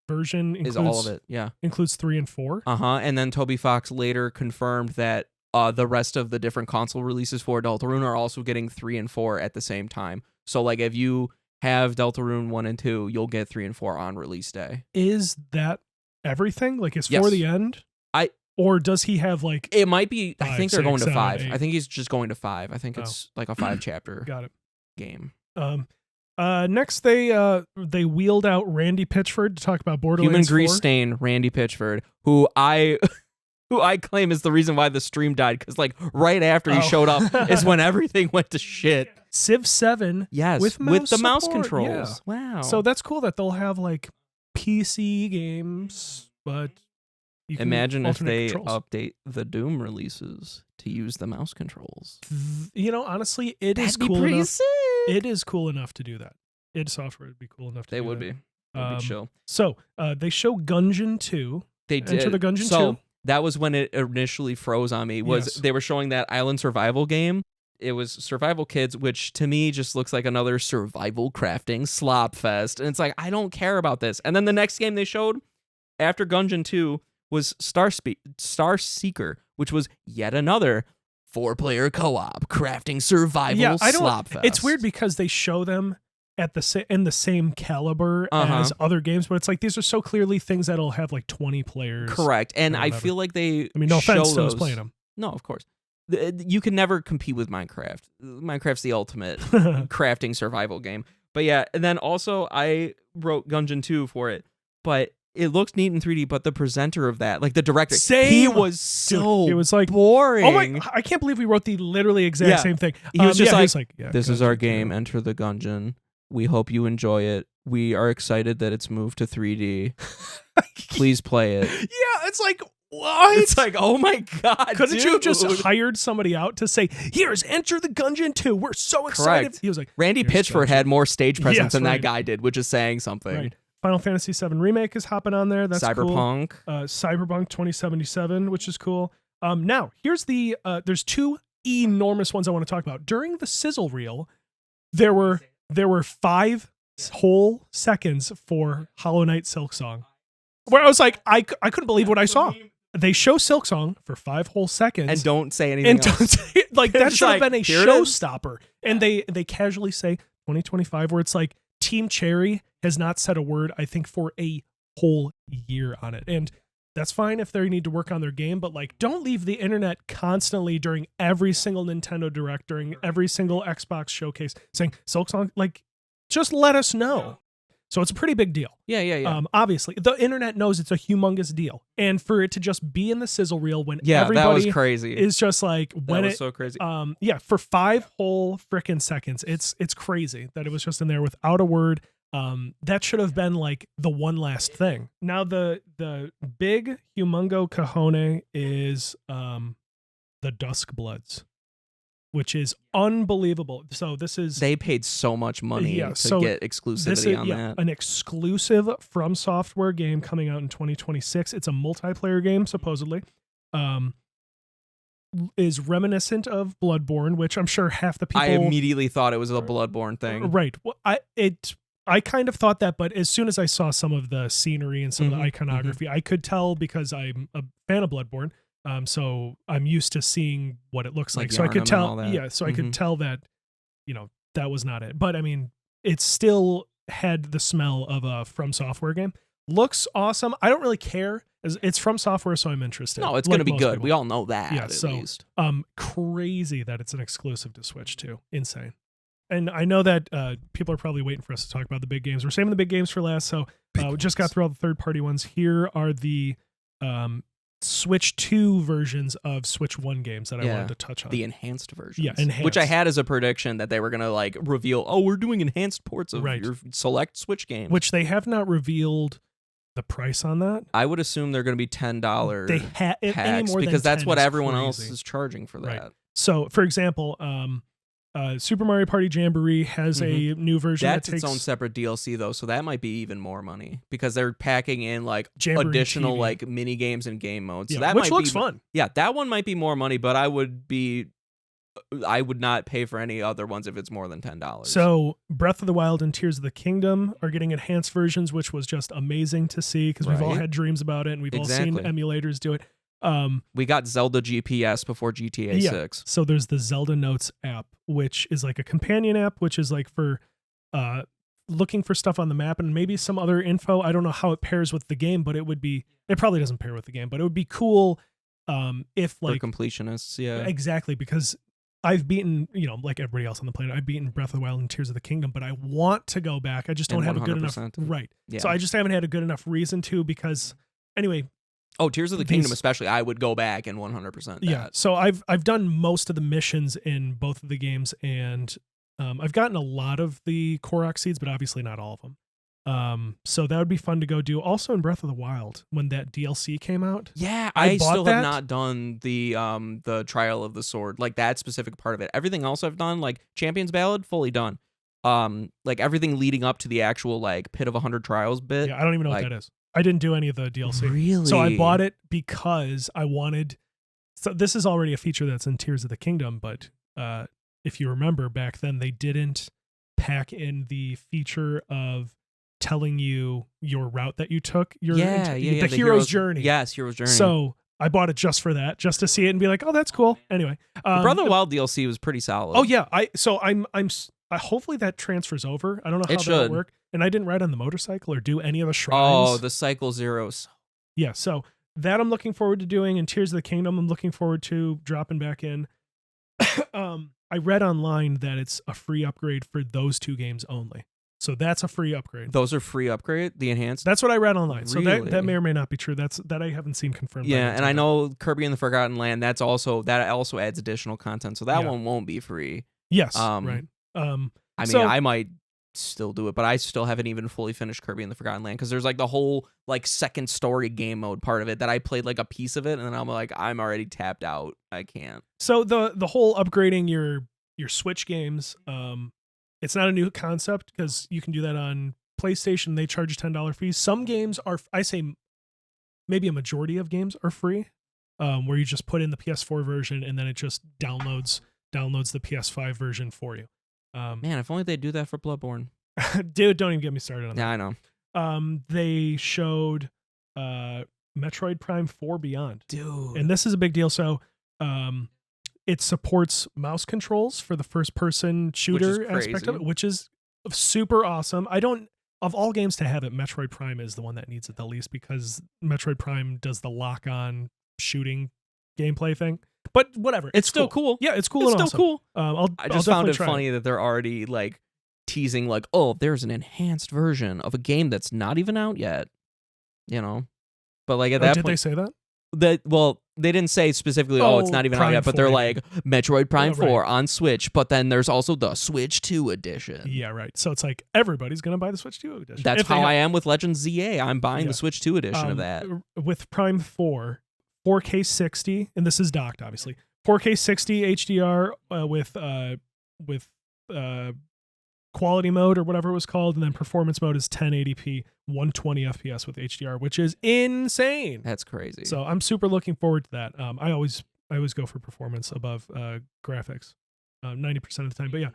version includes all of it. Yeah, includes 3 and 4. And then Toby Fox later confirmed that the rest of the different console releases for Deltarune are also getting 3 and 4 at the same time. So like if you have Deltarune 1 and 2, you'll get 3 and 4 on release day. Is that everything? Like, is 4 the end? Or does he have like... It might be... 5, I think they're 6, going to 7, 5. 8. I think he's just going to 5. I think it's like a 5-chapter game. Next, they wheeled out Randy Pitchford to talk about Borderlands Human 4. grease stain Randy Pitchford, who I claim is the reason why the stream died, because like right after he showed up is when everything went to shit. Civ 7, yes, with the mouse support. controls. Yeah. Wow. So that's cool that they'll have like PC games, but you can imagine if they controls. update the Doom releases to use the mouse controls. You know, honestly, That'd is cool enough. Sick. It is cool enough to do that. id Software would be cool enough to do that. They would be chill. So they show Gungeon 2. They did. Enter the Gungeon 2. So that was when it initially froze on me. They were showing that island survival game. It was Survival Kids, which to me just looks like another survival crafting slop fest. And it's like, I don't care about this. And then the next game they showed after Gungeon 2 was Star Seeker, which was yet another 4-player co-op crafting survival slop fest. It's weird because they show them in the same caliber as other games, but it's like these are so clearly things that'll have like 20 players. Correct. And I feel like they no offense to those playing them. No, of course. You can never compete with Minecraft. Minecraft's the ultimate crafting survival game. But yeah, and then also I wrote Gungeon 2 for it, but it looks neat in 3D, but the presenter of that, like the director, he was so it was like boring. Oh my! I can't believe we wrote the literally exact same thing. He was just like, this is our game. Enter the Gungeon. We hope you enjoy it. We are excited that it's moved to 3D. Please play it. Yeah, it's like, what? It's like, oh my god, Couldn't you have just dude. hired somebody out to say, here's Enter the Gungeon 2. We're so excited. Correct. He was like, Randy "Here's Pitchford Gungeon." had more stage presence Yes, than right. that guy did, which is saying something. Right. Final Fantasy VII Remake is hopping on there. That's Cyberpunk. cool. Cyberpunk 2077, which is cool. Now, here's the there's two enormous ones I want to talk about. During the sizzle reel, there were 5 whole seconds for Hollow Knight Silksong, where I was like, I couldn't believe what I saw. They show Silksong for 5 whole seconds And don't say anything else. don't say, like that It's should have like, been a here it is. showstopper. And they casually say 2025, where it's like Team Cherry has not said a word, I think, for a whole year on it. And that's fine if they need to work on their game, but like, don't leave the internet constantly during every single Nintendo Direct, during every single Xbox showcase saying Silksong. Like, just let us know. So it's a pretty big deal. Yeah. Obviously, the internet knows it's a humongous deal, and for it to just be in the sizzle reel when Yeah, that was everybody crazy. is just like when That was it so crazy. for 5 whole frickin' seconds, it's crazy that it was just in there without a word. That should have been like the one last thing. Now the big humongo cajone is the Duskbloods, which is unbelievable. So this is They paid so much money to get exclusivity on that. an exclusive From Software game coming out in 2026. It's a multiplayer game supposedly. Is reminiscent of Bloodborne, which I'm sure half the people. I immediately thought it was a Bloodborne thing. Right. Well, I kind of thought that, but as soon as I saw some of the scenery and some of the iconography, I could tell because I'm a fan of Bloodborne. So I'm used to seeing what it looks like. So I could tell, I could tell that, that was not it. But I mean, it still had the smell of a From Software game. Looks awesome. I don't really care. It's From Software, so I'm interested. No, it's going to be good. People. We all know that. Yeah. At least. Crazy that it's an exclusive to Switch too. Insane. And I know that people are probably waiting for us to talk about the big games. We're saving the big games for last, so we just got through all the third-party ones. Here are the Switch 2 versions of Switch 1 games that I wanted to touch on. The enhanced versions. Yeah, enhanced. Which I had as a prediction that they were going to like reveal, we're doing enhanced ports of your select Switch games. Which they have not revealed the price on that. I would assume they're going to be $10 they packs because that's what everyone else is charging for that. Right. So, for example, Super Mario Party Jamboree has a new version that's that takes its own separate DLC though, so that might be even more money because they're packing in like Jamboree additional TV. like mini games and game modes. So Yeah, that which might looks be, fun. Yeah, that one might be more money, but I would not pay for any other ones if it's more than $10. So Breath of the Wild and Tears of the Kingdom are getting enhanced versions, which was just amazing to see because we've all had dreams about it and we've all seen emulators do it. We got Zelda GPS before GTA 6. So there's the Zelda Notes app, which is like a companion app, which is like for looking for stuff on the map and maybe some other info. I don't know how it pairs with the game, but it probably doesn't pair with the game, but it would be cool if like for completionists, yeah. Exactly, because I've beaten, like everybody else on the planet, I've beaten Breath of the Wild and Tears of the Kingdom, but I want to go back. I just don't have a good enough right. Yeah. So I just haven't had a good enough reason to because anyway. Oh, Tears of the Kingdom especially, I would go back and 100% that. Yeah, so I've done most of the missions in both of the games, and I've gotten a lot of the Korok seeds, but obviously not all of them. So that would be fun to go do. Also in Breath of the Wild, when that DLC came out. Yeah, I still have not done the Trial of the Sword, like that specific part of it. Everything else I've done, like Champion's Ballad, fully done. Like everything leading up to the actual like Pit of 100 Trials bit. Yeah, I don't even know what that is. I didn't do any of the DLC. Really? So I bought it because I wanted. So this is already a feature that's in Tears of the Kingdom, but if you remember back then, they didn't pack in the feature of telling you your route that you took. The hero's journey. Yes, hero's journey. So I bought it just for that, just to see it and be like, oh, that's cool. Anyway, the Breath of the Wild DLC was pretty solid. Oh yeah, I'm hopefully that transfers over. I don't know how that will work. And I didn't ride on the motorcycle or do any of the shrines. Oh, the Cycle Zeros. Yeah, so that I'm looking forward to doing. And Tears of the Kingdom, I'm looking forward to dropping back in. I read online that it's a free upgrade for those 2 games only. So that's a free upgrade. Those are free upgrade, the enhanced? That's what I read online. Really? So that may or may not be true. That I haven't seen confirmed. Yeah, and I know Kirby and the Forgotten Land, that also adds additional content. So that one won't be free. Yes, right. I mean, I might still do it, but I still haven't even fully finished Kirby and the Forgotten Land because there's like the whole like second story game mode part of it that I played like a piece of it, and then I'm like, I'm already tapped out. I can't. So the whole upgrading your Switch games, it's not a new concept because you can do that on PlayStation. They charge a $10 fee. Some games are, I say, maybe a majority of games are free, where you just put in the PS4 version and then it just downloads the PS5 version for you. Man, if only they do that for Bloodborne. Dude, don't even get me started on that. Yeah, I know. They showed Metroid Prime 4 Beyond. Dude. And this is a big deal. So it supports mouse controls for the first person shooter aspect of it, which is super awesome. Of all games to have it, Metroid Prime is the one that needs it the least because Metroid Prime does the lock-on shooting gameplay thing. But whatever, it's still cool. Yeah, it's cool. It's and still awesome. cool. I just found it funny that they're already like teasing like, oh, there's an enhanced version of a game that's not even out yet. You know, but like at that point, did they say that? They didn't say specifically, it's not even out yet, but they're like Metroid Prime 4 on Switch, but then there's also the Switch 2 edition. Yeah, right. So it's like everybody's going to buy the Switch 2 edition. That's how I am with Legends ZA. I'm buying the Switch 2 edition of that. With Prime 4, 4K 60, and this is docked, obviously. 4K 60 HDR with quality mode or whatever it was called, and then performance mode is 1080p, 120 FPS with HDR, which is insane. That's crazy. So I'm super looking forward to that. I always go for performance above graphics, 90% of the time. But yeah,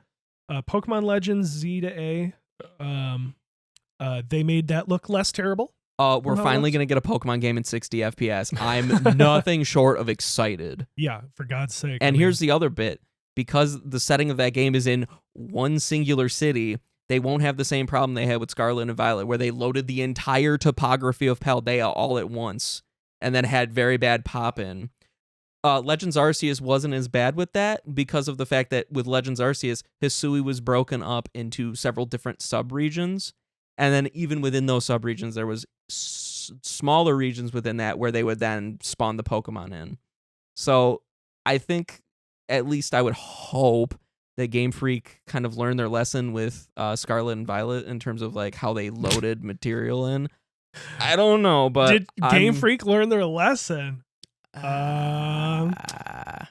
Pokemon Legends Z to A, they made that look less terrible. We're finally going to get a Pokemon game in 60 FPS. I'm nothing short of excited. Yeah, for God's sake. And here's the other bit. Because the setting of that game is in one singular city, they won't have the same problem they had with Scarlet and Violet, where they loaded the entire topography of Paldea all at once and then had very bad pop-in. Legends Arceus wasn't as bad with that because of the fact that with Legends Arceus, Hisui was broken up into several different sub-regions. And then even within those sub-regions, there was smaller regions within that where they would then spawn the Pokemon in. So I think, at least I would hope, that Game Freak kind of learned their lesson with Scarlet and Violet in terms of like how they loaded material in. I don't know, but did Game Freak learn their lesson? I'm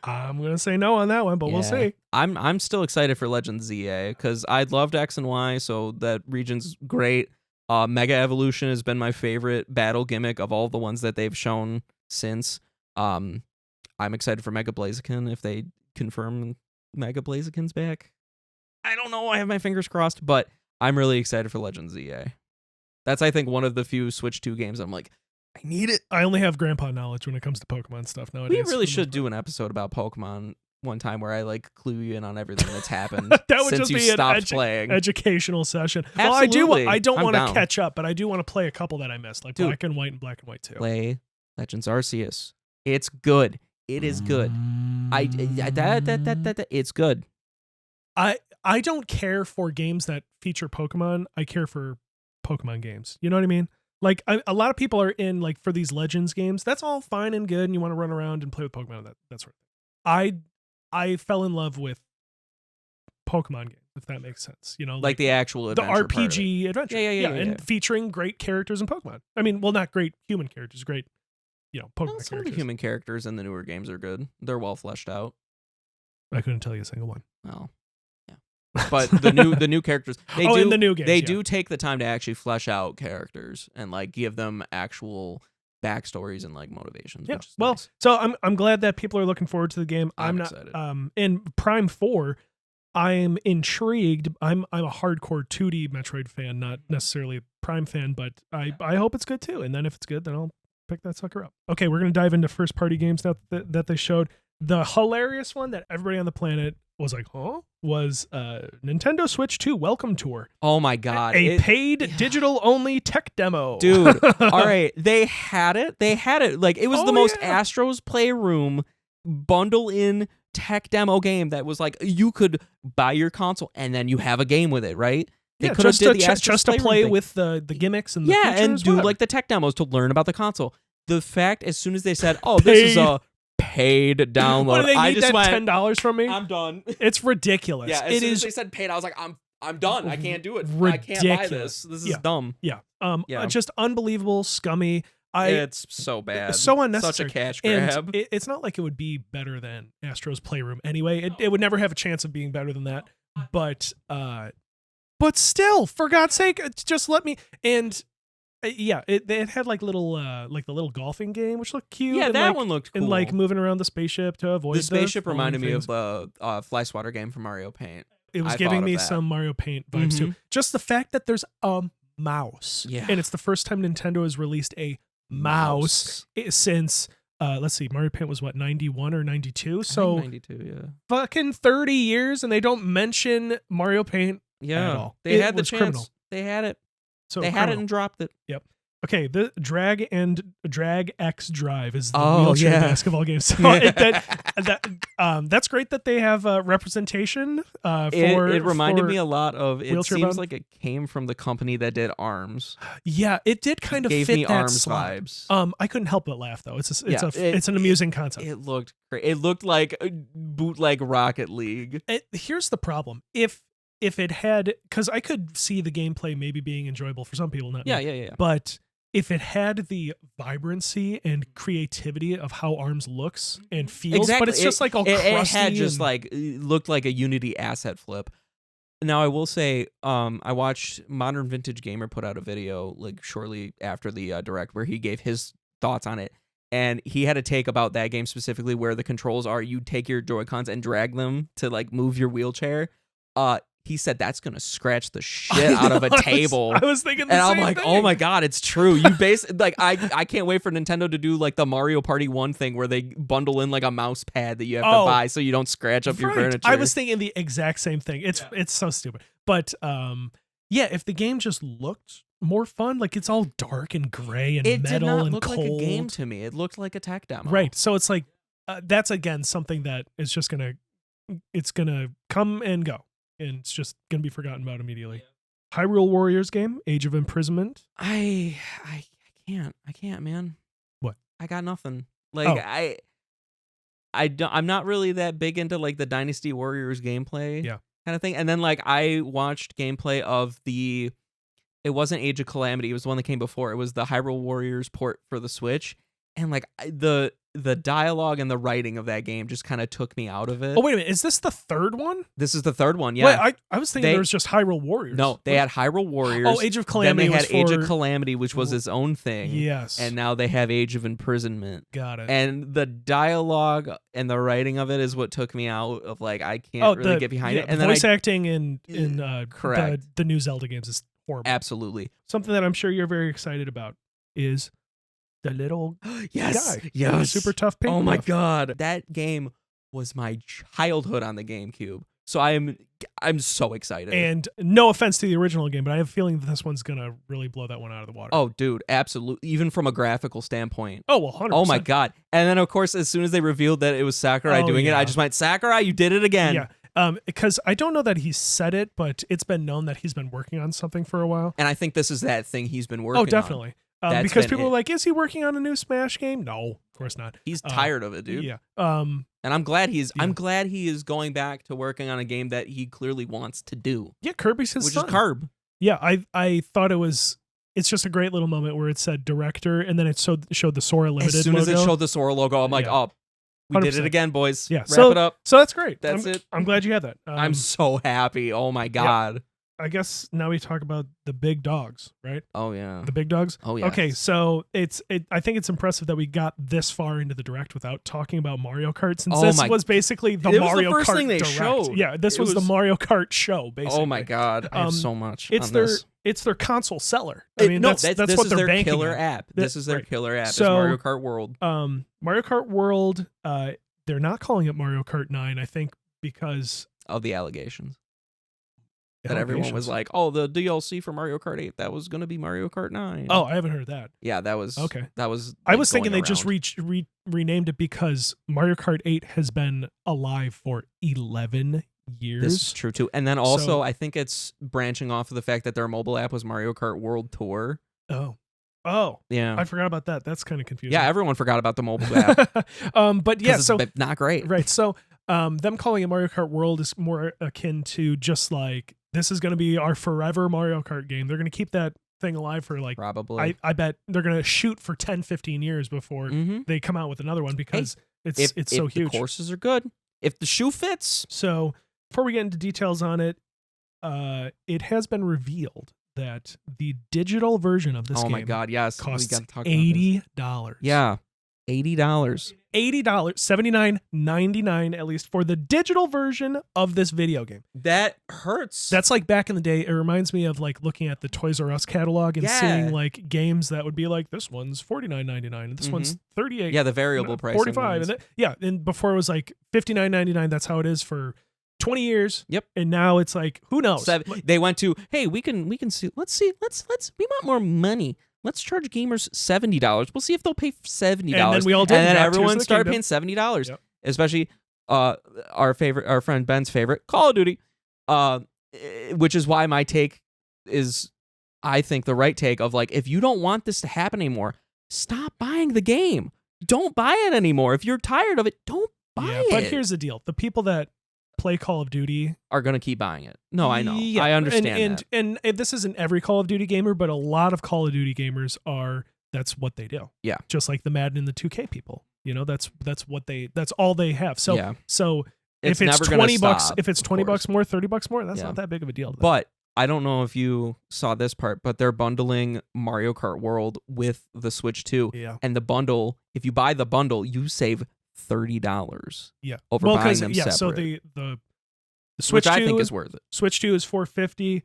gonna say no on that one, but we'll see. I'm still excited for Legends ZA because I loved X and Y, so that region's great. Mega Evolution has been my favorite battle gimmick of all the ones that they've shown since. I'm excited for Mega Blaziken if they confirm Mega Blaziken's back. I don't know. I have my fingers crossed, but I'm really excited for Legends ZA. That's, I think, one of the few Switch 2 games I'm like, I need it. I only have grandpa knowledge when it comes to Pokemon stuff nowadays. We really should do an episode about Pokemon one time where I like clue you in on everything that's happened that would since just you be stopped an playing. Educational session. Absolutely. Well, I don't want to catch up, but I do want to play a couple that I missed, like Black and White and Black and White 2. Play Legends Arceus. It's good. It is good. It's good. I don't care for games that feature Pokemon. I care for Pokemon games. You know what I mean? Like a lot of people are in like for these Legends games. That's all fine and good, and you want to run around and play with Pokemon. That sort of thing. I fell in love with Pokemon games, if that makes sense. You know, like the actual adventure, the RPG adventure. Yeah, and featuring great characters in Pokemon. I mean, well, not great human characters, great, Pokemon characters. Some of the human characters in the newer games are good. They're well fleshed out. I couldn't tell you a single one. Oh. But the new characters, in the new games, they do take the time to actually flesh out characters and like give them actual backstories and like motivations. Yeah. Which is well, nice. So I'm glad that people are looking forward to the game. I'm not excited. In Prime 4, I'm intrigued. I'm a hardcore 2D Metroid fan, not necessarily a Prime fan, but I hope it's good too. And then if it's good, then I'll pick that sucker up. Okay, we're gonna dive into first party games now that they showed. The hilarious one that everybody on the planet was like, was Nintendo Switch 2 Welcome Tour. Oh my God. A paid digital-only tech demo. Dude, all right. They had it. Like, it was the most Astros Playroom bundle-in tech demo game that was like, you could buy your console and then you have a game with it, right? They could have did the Astros just to play with the gimmicks and the features, and do whatever. like the tech demos to learn about the console. The fact, as soon as they said, this is a paid download, What, do they I need just that went, $10 from me? I'm done. It's ridiculous. Yeah, as soon as they said paid, I was like, I'm I'm done. I can't do it. Ridiculous. I can't buy this. This is dumb. Yeah. Yeah. Just unbelievable, scummy. It's so bad. So unnecessary. Such a cash grab. And it's not like it would be better than Astro's Playroom anyway. It would never have a chance of being better than that. But still, for God's sake, just let me. And it had like little like the little golfing game, which looked cute. Yeah, and that like, one looked cool. And like moving around the spaceship to avoid the spaceship reminded me things. of the Fly Swatter game from Mario Paint. It was giving me some Mario Paint vibes too. Just the fact that there's a mouse, and it's the first time Nintendo has released a mouse since let's see, Mario Paint was what, 91 or 92? So 92, yeah. Fucking 30 years, and they don't mention Mario Paint at all. They had the chance. Criminal. They had it. So they had it and dropped it. Yep. Okay, the Drag X Drive is the wheelchair basketball game. So that's great that they have representation. It reminded me a lot of. It seems bound? like it came from the company that did Arms. Yeah, it did kind of gave fit me that Arms slide. vibes. I couldn't help but laugh though. It's an amusing concept. It looked great. It looked like bootleg Rocket League. Here's the problem: if it had, because I could see the gameplay maybe being enjoyable for some people, not me. But if it had the vibrancy and creativity of how Arms looks and feels, but it's just like all crusty. It had just like, it looked like a Unity asset flip. Now I will say, I watched Modern Vintage Gamer put out a video like shortly after the direct where he gave his thoughts on it, and he had a take about that game specifically where the controls are you take your Joy-Cons and drag them to like move your wheelchair. He said that's gonna scratch the shit out of a table. I was thinking the and same I'm like, thing. oh my god, it's true. You like I can't wait for Nintendo to do like the Mario Party 1 thing where they bundle in like a mouse pad that you have to buy so you don't scratch up your furniture. I was thinking the exact same thing. It's so stupid. But if the game just looked more fun, like it's all dark and gray and it metal did not and look cold. like a game to me. It looked like a tech demo. Right. So it's like that's again something that is just gonna come and go. And it's just gonna be forgotten about immediately. Hyrule Warriors game, Age of Imprisonment. I can't, man. What? I got nothing. Like I'm not really that big into like the Dynasty Warriors gameplay kind of thing. And then like I watched gameplay of it wasn't Age of Calamity, it was the one that came before. It was the Hyrule Warriors port for the Switch. And like the dialogue and the writing of that game just kind of took me out of it. Oh, wait a minute. Is this the third one? This is the third one, yeah. Wait, I was thinking there was just Hyrule Warriors. No, they had Hyrule Warriors. Oh, Age of Calamity. Then they had Age of Calamity, which was its own thing. Yes. And now they have Age of Imprisonment. Got it. And the dialogue and the writing of it is what took me out of like, I can't really get behind it. And the then voice acting in correct. the new Zelda games is horrible. Absolutely. Something that I'm sure you're very excited about is the little guy. Yes. Super tough pink. Oh my god. That game was my childhood on the GameCube. So I'm so excited. And no offense to the original game, but I have a feeling that this one's gonna really blow that one out of the water. Oh, dude, absolutely. Even from a graphical standpoint. Oh, well, 100%. Oh my god. And then of course, as soon as they revealed that it was Sakurai doing it, I just went, Sakurai, you did it again. Yeah. Because I don't know that he said it, but it's been known that he's been working on something for a while. And I think this is that thing he's been working on. Oh, definitely. Because people are like, is he working on a new Smash game? No, of course not. He's tired of it, dude. Yeah. And I'm glad I'm glad he is going back to working on a game that he clearly wants to do. Yeah, Kirby's his son. Which is Kirby. Yeah, I thought it's just a great little moment where it said director and then it showed the Sora Limited logo. As soon as it showed the Sora logo, I'm like, oh, we 100%. Did it again, boys. Yeah. Wrap it up. So that's great. That's it. I'm glad you had that. I'm so happy. Oh my god. Yeah. I guess now we talk about the big dogs, right? Oh yeah. The big dogs? Oh yeah. Okay, so I think it's impressive that we got this far into the direct without talking about Mario Kart, since this was basically the Mario Kart. It was the first Kart thing they direct. showed. Yeah, this was the Mario Kart show, basically. Oh my god. I have so much It's their console seller. I mean, that's what they're banking killer on. app. This is their killer app. So, it's Mario Kart World. Mario Kart World, they're not calling it Mario Kart 9, I think, because of the allegations. That everyone was like, oh, the DLC for Mario Kart 8, that was going to be Mario Kart 9. Oh, I haven't heard that. Yeah, that was okay. That was. Like, I was thinking they just renamed it because Mario Kart 8 has been alive for 11 years. This is true too. And then also, I think it's branching off of the fact that their mobile app was Mario Kart World Tour. Oh, yeah. I forgot about that. That's kind of confusing. Yeah, everyone forgot about the mobile app. But yeah, so it's not great. Right. So, them calling it Mario Kart World is more akin to just like this is going to be our forever Mario Kart game. They're going to keep that thing alive for like probably. I bet they're going to shoot for 10, 15 years before they come out with another one because it's so huge. The courses are good. If the shoe fits. So before we get into details on it, it has been revealed that the digital version of this game, oh my god, yes, costs we gotta talk $80. Yeah, $80. $80, $79.99 at least for the digital version of this video game. That hurts. That's like back in the day. It reminds me of like looking at the Toys R Us catalog and seeing like games that would be like, this one's $49.99 and this one's $38. Yeah, the variable price. $45. And before it was like $59.99. That's how it is for 20 years. Yep. And now it's like, who knows? They went to, hey, we can see. Let's we want more money. Let's charge gamers $70. We'll see if they'll pay $70. And then we all did. And then everyone started paying $70. Yep. Especially our friend Ben's favorite, Call of Duty. Which is why my take is, I think, the right take of like, if you don't want this to happen anymore, stop buying the game. Don't buy it anymore. If you're tired of it, don't buy it. But here's the deal. The people that play Call of Duty are going to keep buying it. No, I know. Yeah. I understand that. And this isn't every Call of Duty gamer, but a lot of Call of Duty gamers that's what they do. Yeah. Just like the Madden and the 2K people. You know, that's all they have. So if it's $20, if it's $20 more, $30 more, that's not that big of a deal. But I don't know if you saw this part, but they're bundling Mario Kart World with the Switch 2. Yeah. And the bundle, if you buy the bundle, you save $30. Yeah. Over buying them separate. So the Switch 2, which I think is worth it. Switch 2 is $450.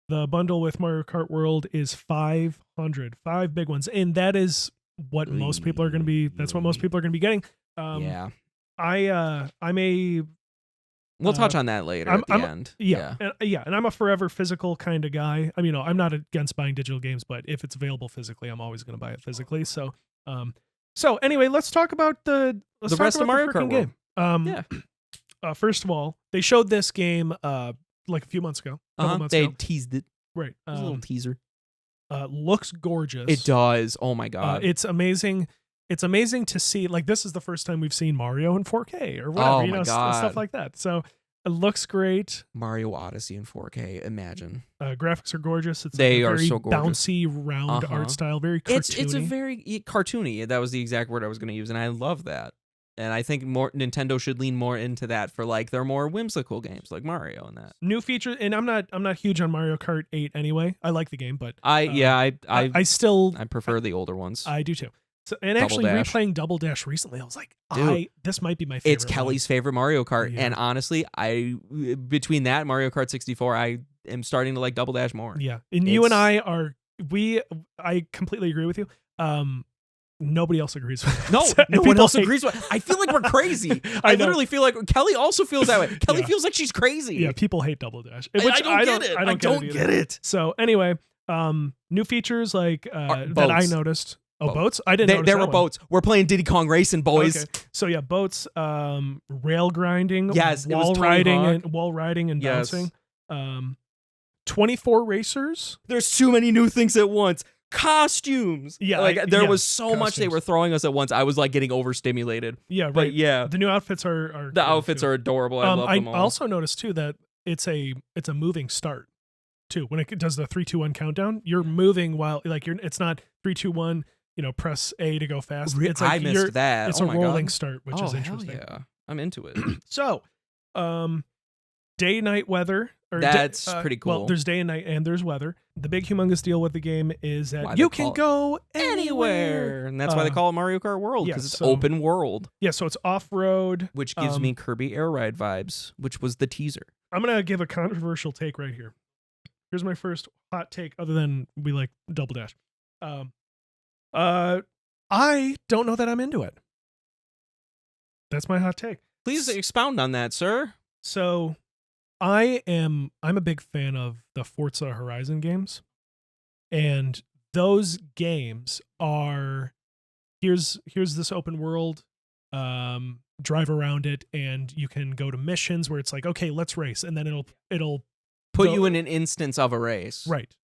The bundle with Mario Kart World is $500. 5 big ones. And that is what most people are going to be. That's what most people are going to be getting. Yeah. I'm a. We'll touch on that later at the end. Yeah. And I'm a forever physical kind of guy. I mean, I'm not against buying digital games, but if it's available physically, I'm always going to buy it physically. So, anyway, let's talk about the rest of Mario Kart game. First of all, they showed this game like a few months ago. They teased it. Right. A little teaser. Looks gorgeous. It does. Oh my god. It's amazing. It's amazing to see. Like, this is the first time we've seen Mario in 4K or whatever. Oh my god. Stuff like that. So it looks great. Mario Odyssey in 4K. Imagine. Graphics are gorgeous. It's they like a very are so gorgeous. Bouncy, round art style. Very cartoony. It's a very cartoony. That was the exact word I was going to use, and I love that. And I think Nintendo should lean more into that for like their more whimsical games like Mario and that. New features, and I'm not huge on Mario Kart 8 anyway. I like the game, but I prefer the older ones. I do too. So, and actually replaying Double Dash recently, I was like, this might be my favorite. It's Kelly's favorite Mario Kart, and honestly, between that and Mario Kart 64, I am starting to like Double Dash more. Yeah, and you and I completely agree with you. Nobody else agrees with it. No one else agrees with it. I feel like we're crazy. I literally feel like Kelly also feels that way. Kelly feels like she's crazy. Yeah, people hate Double Dash. Which I don't get it. So anyway, new features like that I noticed. Oh, boats? I didn't notice there were boats. We're playing Diddy Kong Racing, boys. Okay. So yeah, boats, rail grinding, yes, wall riding and bouncing. 24 racers. There's too many new things at once. Costumes. Yeah, there was so much they were throwing us at once. I was like getting overstimulated. Yeah, right. But yeah, the new outfits are the outfits are adorable. I love them all. I also noticed too that it's a moving start too. When it does the 3, 2, 1 countdown, you're moving while like it's not 3, 2, 1. Press A to go fast. It's like I missed that. It's a rolling start, which is interesting. Yeah, I'm into it. So, day night weather. That's pretty cool. Well, there's day and night, and there's weather. The big humongous deal with the game is that you can go anywhere, and that's why they call it Mario Kart World, because it's open world. Yeah, so it's off road, which gives me Kirby Air Ride vibes, which was the teaser. I'm gonna give a controversial take right here. Here's my first hot take, other than we like Double Dash. I don't know that I'm into it. That's my hot take. Please expound on that, sir. So I'm a big fan of the Forza Horizon games. And those games are here's this open world, drive around it, and you can go to missions where it's like, okay, let's race, and then it'll put you in an instance of a race. Right.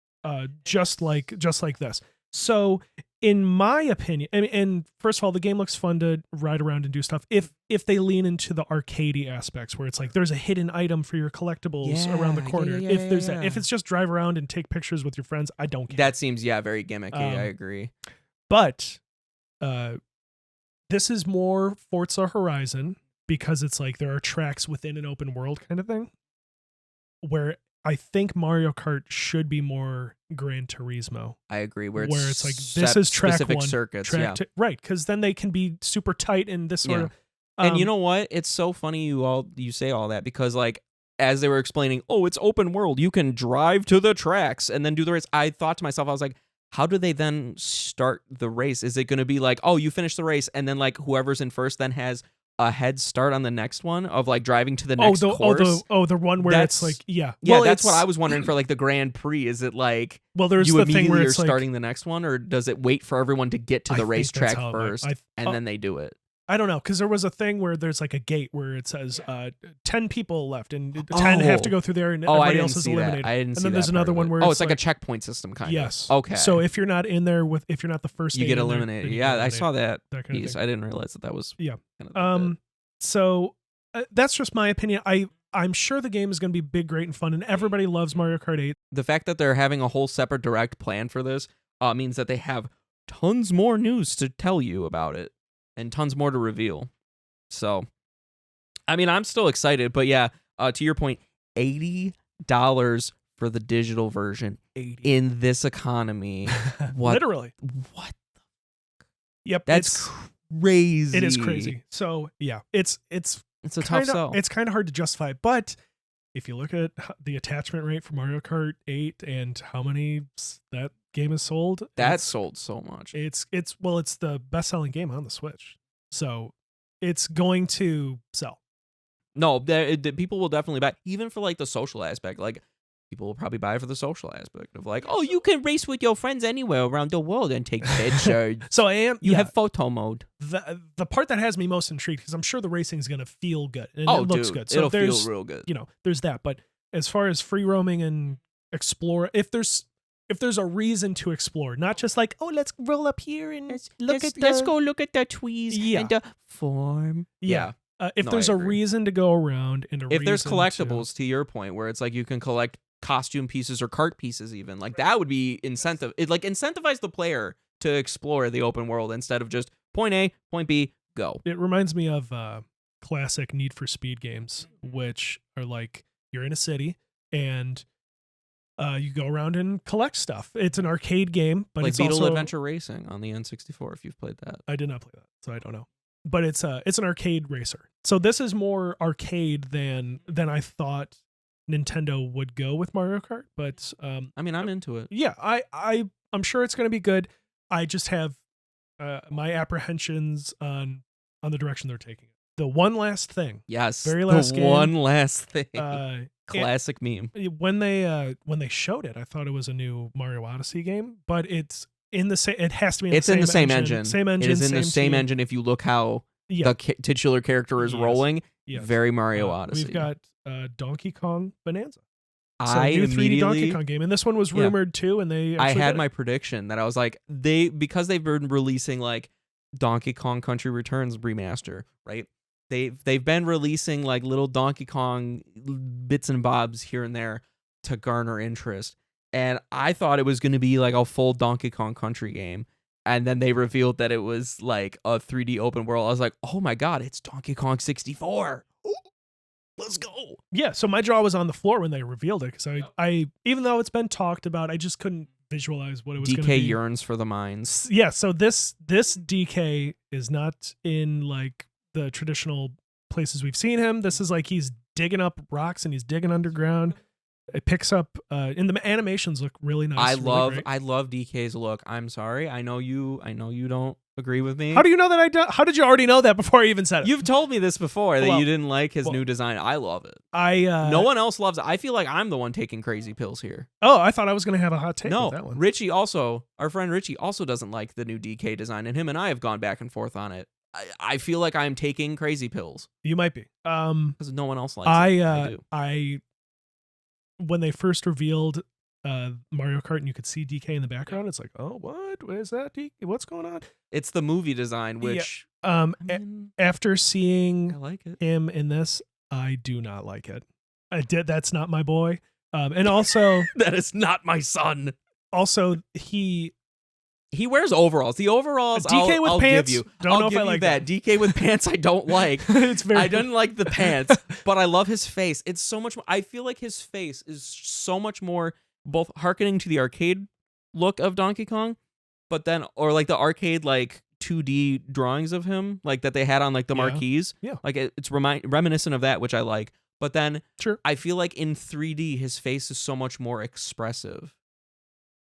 Just like this. So in my opinion, and first of all, the game looks fun to ride around and do stuff if they lean into the arcadey aspects where it's like there's a hidden item for your collectibles around the corner. If there's that, if it's just drive around and take pictures with your friends, I don't care. That seems very gimmicky. I agree. But this is more Forza Horizon because it's like there are tracks within an open world kind of thing, where I think Mario Kart should be more Gran Turismo. I agree. Where it's like this is track specific 1, circuits, track 2, right? Because then they can be super tight in this sort of. And you know what? It's so funny you say all that because like as they were explaining, oh, it's open world. You can drive to the tracks and then do the race. I thought to myself, I was like, how do they then start the race? Is it going to be like, oh, you finish the race and then like whoever's in first then has a head start on the next one of like driving to the next course? The one where it's like, yeah. Well, that's what I was wondering for like the Grand Prix. Is it like, there's you the immediately thing where are it's starting the next one, or does it wait for everyone to get to the racetrack first and then they do it? I don't know, because there was a thing where there's like a gate where it says 10 people left and 10 have to go through there and everybody else is eliminated. I didn't see that. And then there's another one where it's like a checkpoint system kind of. Yes. Okay. So if you're not in there if you're not the first, you get eliminated. Yeah, I saw that kind piece. I didn't realize that was. Yeah. Kind of so that's just my opinion. I'm sure the game is going to be big, great, and fun, and everybody loves Mario Kart 8. The fact that they're having a whole separate direct plan for this means that they have tons more news to tell you about it and tons more to reveal. So, I mean, I'm still excited, but yeah, to your point, $80 for the digital version in this economy. What? Literally. What? Yep. That's crazy. It is crazy. So yeah, it's a tough sell. It's kind of hard to justify, but if you look at the attachment rate for Mario Kart 8 and how many that game has sold, that sold so much. It's the best-selling game on the Switch. So it's going to sell. No, people will definitely buy, even for like the social aspect. Like people will probably buy it for the social aspect of like, oh, you can race with your friends anywhere around the world and take pictures. So you have photo mode. The part that has me most intrigued, because I'm sure the racing is going to feel good and it looks good. So it'll feel real good. There's that. But as far as free roaming and explore, if there's a reason to explore, not just like, oh, let's roll up here and let's go look at the trees and the form. Yeah. If there's a reason to go around and if there's collectibles, to your point, where it's like you can collect costume pieces or cart pieces, even like that would be incentive. It like incentivize the player to explore the open world instead of just point A, point B, go. It reminds me of classic Need for Speed games, which are like you're in a city and you go around and collect stuff. It's an arcade game, but like it's Beetle also Adventure Racing on the N64. If you've played that, I did not play that, so I don't know. But it's an arcade racer. So this is more arcade than I thought Nintendo would go with Mario Kart. But I mean, I'm into it. Yeah, I'm sure it's going to be good. I just have my apprehensions on the direction they're taking it. The one last thing. Yes. Very last game. One last thing. Classic meme. When they showed it, I thought it was a new Mario Odyssey game, but it's in the same. It has to be. It's in the same engine. Same engine. It is in the same engine. If you look how the titular character is rolling, very Mario Odyssey. We've got Donkey Kong Bonanza. I new 3D immediately Donkey Kong game, and this one was rumored too. And I had my prediction that I was like, because they've been releasing like Donkey Kong Country Returns remaster, right? They've been releasing like little Donkey Kong bits and bobs here and there to garner interest. And I thought it was going to be like a full Donkey Kong Country game. And then they revealed that it was like a 3D open world. I was like, oh my God, it's Donkey Kong 64. Ooh, let's go. Yeah, so my jaw was on the floor when they revealed it. Because I even though it's been talked about, I just couldn't visualize what it was going to be. DK yearns for the mines. Yeah, so this DK is not in like the traditional places we've seen him. This is like he's digging up rocks and he's digging underground. It picks up and the animations look really nice. I love DK's look. I'm sorry. I know you don't agree with me. How do you know that I do? How did you already know that before I even said it? You've told me this before that you didn't like his new design. I love it. No one else loves it. I feel like I'm the one taking crazy pills here. Oh, I thought I was going to have a hot take with that one. Richie also, our friend Richie also doesn't like the new DK design, and him and I have gone back and forth on it. I feel like I'm taking crazy pills. You might be. Because no one else likes it. I do. When they first revealed Mario Kart and you could see DK in the background. It's like, oh, what is that? DK? What's going on? It's the movie design, which after seeing I like it. him in this, I do not like it. That's not my boy. And also that is not my son. Also, he wears overalls. The overalls, DK with I'll pants. Give you. Don't know I'll if I like that. DK with pants, I don't like. I didn't like the pants, but I love his face. It's so much. I feel like his face is so much more both hearkening to the arcade look of Donkey Kong, but then or like the arcade like 2D drawings of him like that they had on like the marquees. Yeah, like it's reminiscent of that, which I like. But then sure. I feel like in 3D, his face is so much more expressive.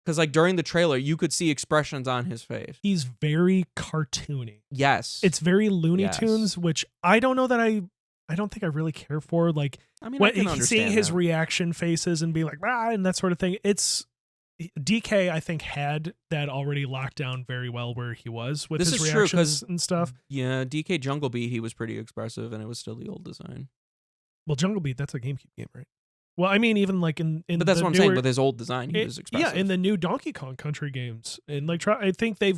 Because like during the trailer, you could see expressions on his face. He's very cartoony. Yes. It's very Looney Tunes, which I don't know that I don't think I really care for. Like, I mean, when seeing his reaction faces and being like, and that sort of thing. It's DK, I think, had that already locked down very well where he was with his reactions and stuff. Yeah, DK Jungle Beat, he was pretty expressive, and it was still the old design. Well, Jungle Beat, that's a GameCube game, right? Well, I mean, even like in but that's what I'm saying. With his old design, he was expressive. Yeah, in the new Donkey Kong Country games, and like I think they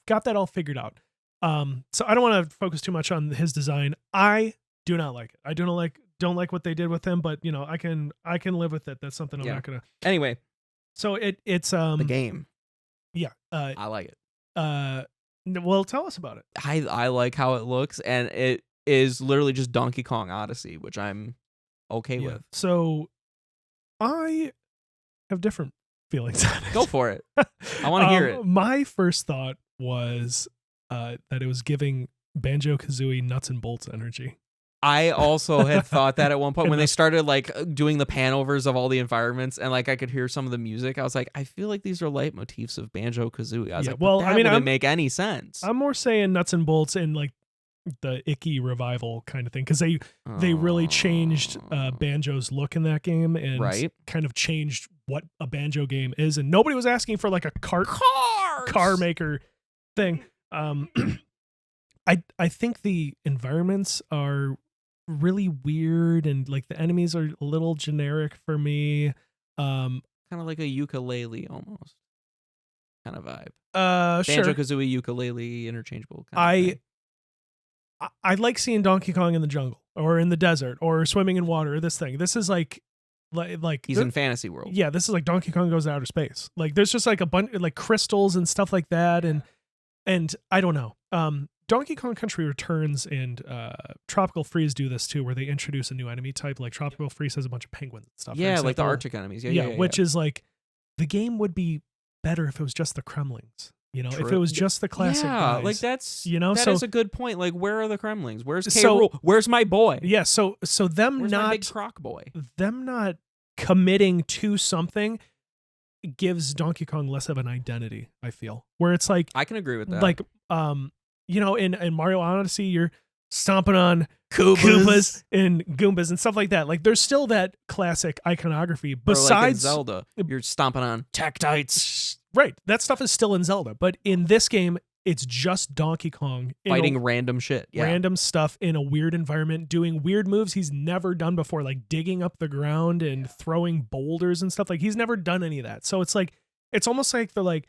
got that all figured out. So I don't want to focus too much on his design. I do not like it. I don't like what they did with him, but you know, I can live with it. That's something I'm not gonna. Anyway, so it's the game. Yeah, I like it. Well, tell us about it. I like how it looks, and it is literally just Donkey Kong Odyssey, which I'm okay with. So I have different feelings on it. Go for it. I want to hear it. My first thought was that it was giving Banjo-Kazooie nuts and bolts energy. I also had thought that at one point when they started like doing the panovers of all the environments and like I could hear some of the music. I was like, I feel like these are leitmotifs of Banjo-Kazooie. I was like, well, that wouldn't make any sense. I'm more saying nuts and bolts in like the Icky revival kind of thing, because they really changed Banjo's look in that game and kind of changed what a Banjo game is, and nobody was asking for like a car maker thing. I think the environments are really weird and like the enemies are a little generic for me. Kind of like a ukulele almost kind of vibe. Banjo-Kazooie ukulele interchangeable kind of thing. I like seeing Donkey Kong in the jungle or in the desert or swimming in water. This is like he's in fantasy world. Yeah, this is like Donkey Kong goes to outer space. Like there's just like a bunch like crystals and stuff like that, and I don't know. Donkey Kong Country Returns and Tropical Freeze do this too, where they introduce a new enemy type. Like Tropical Freeze has a bunch of penguins and stuff. Yeah, like the Arctic enemies. Yeah, which is like the game would be better if it was just the Kremlings. You know, if it was just the classic guys, like that's that is a good point. Like, where are the Kremlings? Where's K. Rool? Where's my boy? Yeah, so them Where's not my big croc boy. Them not committing to something gives Donkey Kong less of an identity. I feel where it's like I can agree with that. Like you know, in Mario Odyssey, you're stomping on Koopas and Goombas and stuff like that. Like there's still that classic iconography. Besides like in Zelda, you're stomping on Tektites. Right. That stuff is still in Zelda. But in this game, it's just Donkey Kong. Fighting random shit. Yeah. Random stuff in a weird environment, doing weird moves he's never done before, like digging up the ground and throwing boulders and stuff. Like he's never done any of that. So it's like, it's almost like they're like,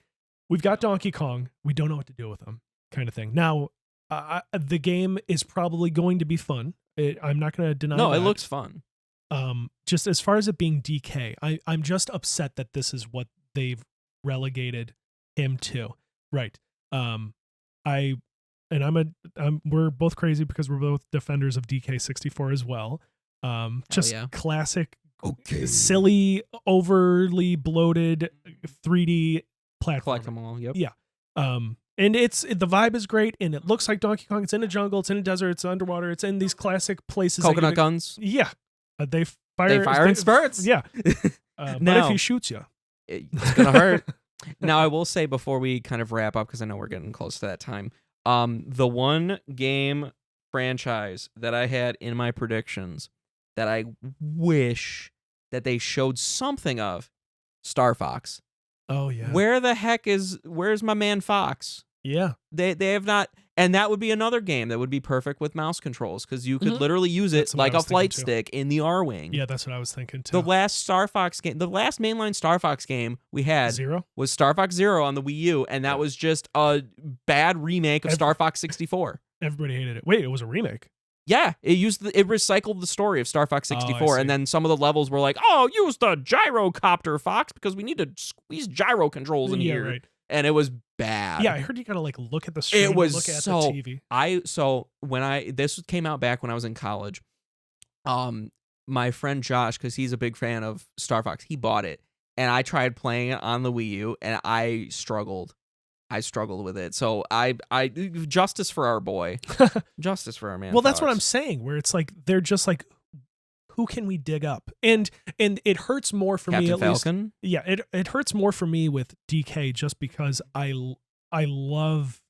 we've got Donkey Kong. We don't know what to do with him kind of thing. Now, the game is probably going to be fun. I'm not going to deny No, that. It looks fun. Just as far as it being DK, I'm just upset that this is what they've relegated him to. Right. We're both crazy because we're both defenders of DK64 as well. Classic, silly, overly bloated 3D platform. Collect them all. Yep. Yeah. And the vibe is great, and it looks like Donkey Kong. It's in a jungle, it's in a desert, it's underwater, it's in these classic places. Coconut guns. Yeah, they fire in spurts. Yeah, but if he shoots you, it's gonna hurt. Now I will say before we kind of wrap up, because I know we're getting close to that time. The one game franchise that I had in my predictions that I wish that they showed something of, Star Fox. Oh yeah. Where's my man Fox? Yeah. They have not, And that would be another game that would be perfect with mouse controls because you could literally use it That's what like I a was flight thinking, stick in the R-Wing. Yeah, that's what I was thinking too. The last Star Fox game, the last mainline Star Fox game we had Zero? was Star Fox Zero on the Wii U, and that was just a bad remake of Star Fox 64. Everybody hated it. Wait, it was a remake? Yeah, it recycled the story of Star Fox 64, and then some of the levels were like, "Oh, use the gyrocopter, Fox, because we need to squeeze gyro controls in here." Right. And it was bad. Yeah, I heard you gotta like look at the screen. It was look at so. the TV. This came out back when I was in college. My friend Josh, because he's a big fan of Star Fox, he bought it, and I tried playing it on the Wii U, and I struggled. I struggled with it. So I justice for our boy, justice for our man. Well, that's what Fox. I'm saying. Where it's like they're just like, who can we dig up? And it hurts more for Captain me at Falcon? least. Yeah, it hurts more for me with DK just because I love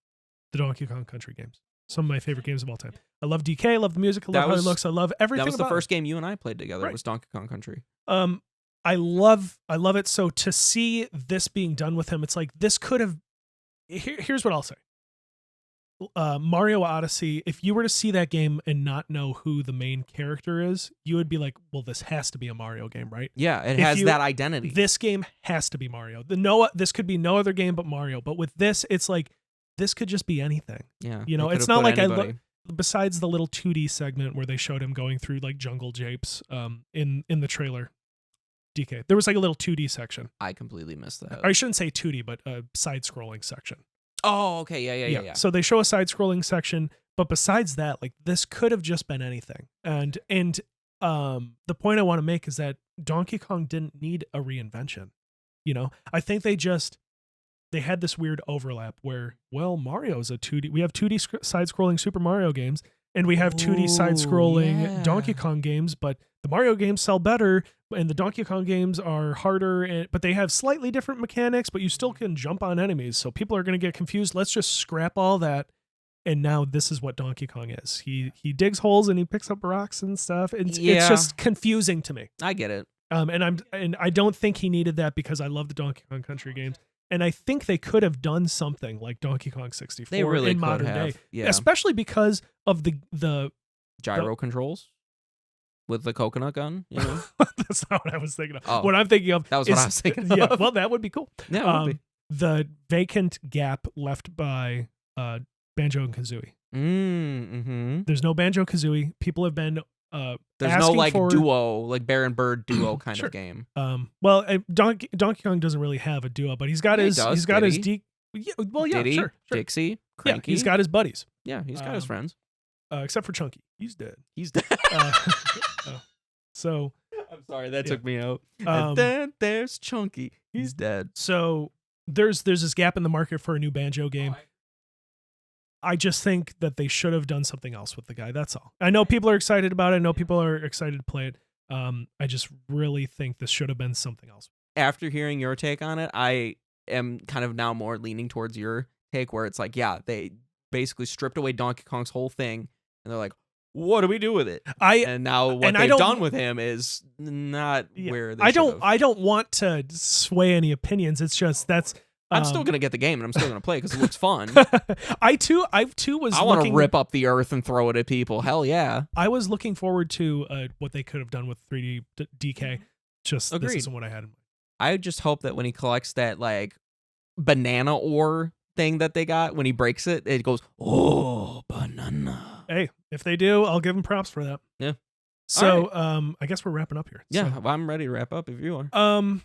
the Donkey Kong Country games. Some of my favorite games of all time. I love DK. I love the music. I love how it looks. I love everything. That was the about first game you and I played together. Right. It was Donkey Kong Country. I love it. So to see this being done with him, it's like this could have. Here's what I'll say. Mario Odyssey, if you were to see that game and not know who the main character is, you would be like, well, this has to be a Mario game, right? Yeah, it has that identity. This game has to be Mario. This could be no other game but Mario. But with this, it's like, this could just be anything. Yeah. You know, it's not like besides the little 2D segment where they showed him going through like jungle japes in the trailer, DK. There was like a little 2D section. I completely missed that. I shouldn't say 2D, but a side-scrolling section. Oh, okay. Yeah. So they show a side-scrolling section, but besides that, like this could have just been anything. And the point I want to make is that Donkey Kong didn't need a reinvention. You know, I think they had this weird overlap where, well, Mario's a 2D. We have 2D side-scrolling Super Mario games, and we have 2D side-scrolling Donkey Kong games, but the Mario games sell better, and the Donkey Kong games are harder, but they have slightly different mechanics, but you still can jump on enemies, so people are going to get confused. Let's just scrap all that, and now this is what Donkey Kong is. He digs holes, and he picks up rocks and stuff. It's just confusing to me. I get it. And I don't think he needed that because I love the Donkey Kong Country games. And I think they could have done something like Donkey Kong 64 in modern day. Yeah. Especially because of the gyro controls with the coconut gun, you know? That's not what I was thinking of. Oh, what I'm thinking of that was what I was thinking of. Yeah, well, that would be cool. Yeah, it would be. The vacant gap left by Banjo and Kazooie. Mm-hmm. There's no Banjo Kazooie. People have been there's no like duo, like Bear and Bird duo kind of game. Well, Donkey Kong doesn't really have a duo, but he's got his Diddy? Diddy, sure. Dixie, Cranky. Yeah, he's got his buddies. Yeah, he's got his friends. Except for Chunky. He's dead. He's dead. So I'm sorry, that took me out. And then there's Chunky. He's dead. So there's this gap in the market for a new Banjo game. I just think that they should have done something else with the guy. That's all. I know people are excited about it. I know people are excited to play it. I just really think this should have been something else. After hearing your take on it, I am kind of now more leaning towards your take where it's like, yeah, they basically stripped away Donkey Kong's whole thing and they're like, what do we do with it? And now what they've done with him is not where they should have. I don't want to sway any opinions. It's just I'm still gonna get the game and I'm still gonna play because it looks fun. I too was. I want to rip up the earth and throw it at people. Hell yeah! I was looking forward to what they could have done with 3D DK. Just Agreed. This isn't what I had in mind. I just hope that when he collects that like banana ore thing that they got, when he breaks it, it goes, oh, banana. Hey, if they do, I'll give them props for that. Yeah. So, I guess we're wrapping up here. Yeah, so, well, I'm ready to wrap up if you are.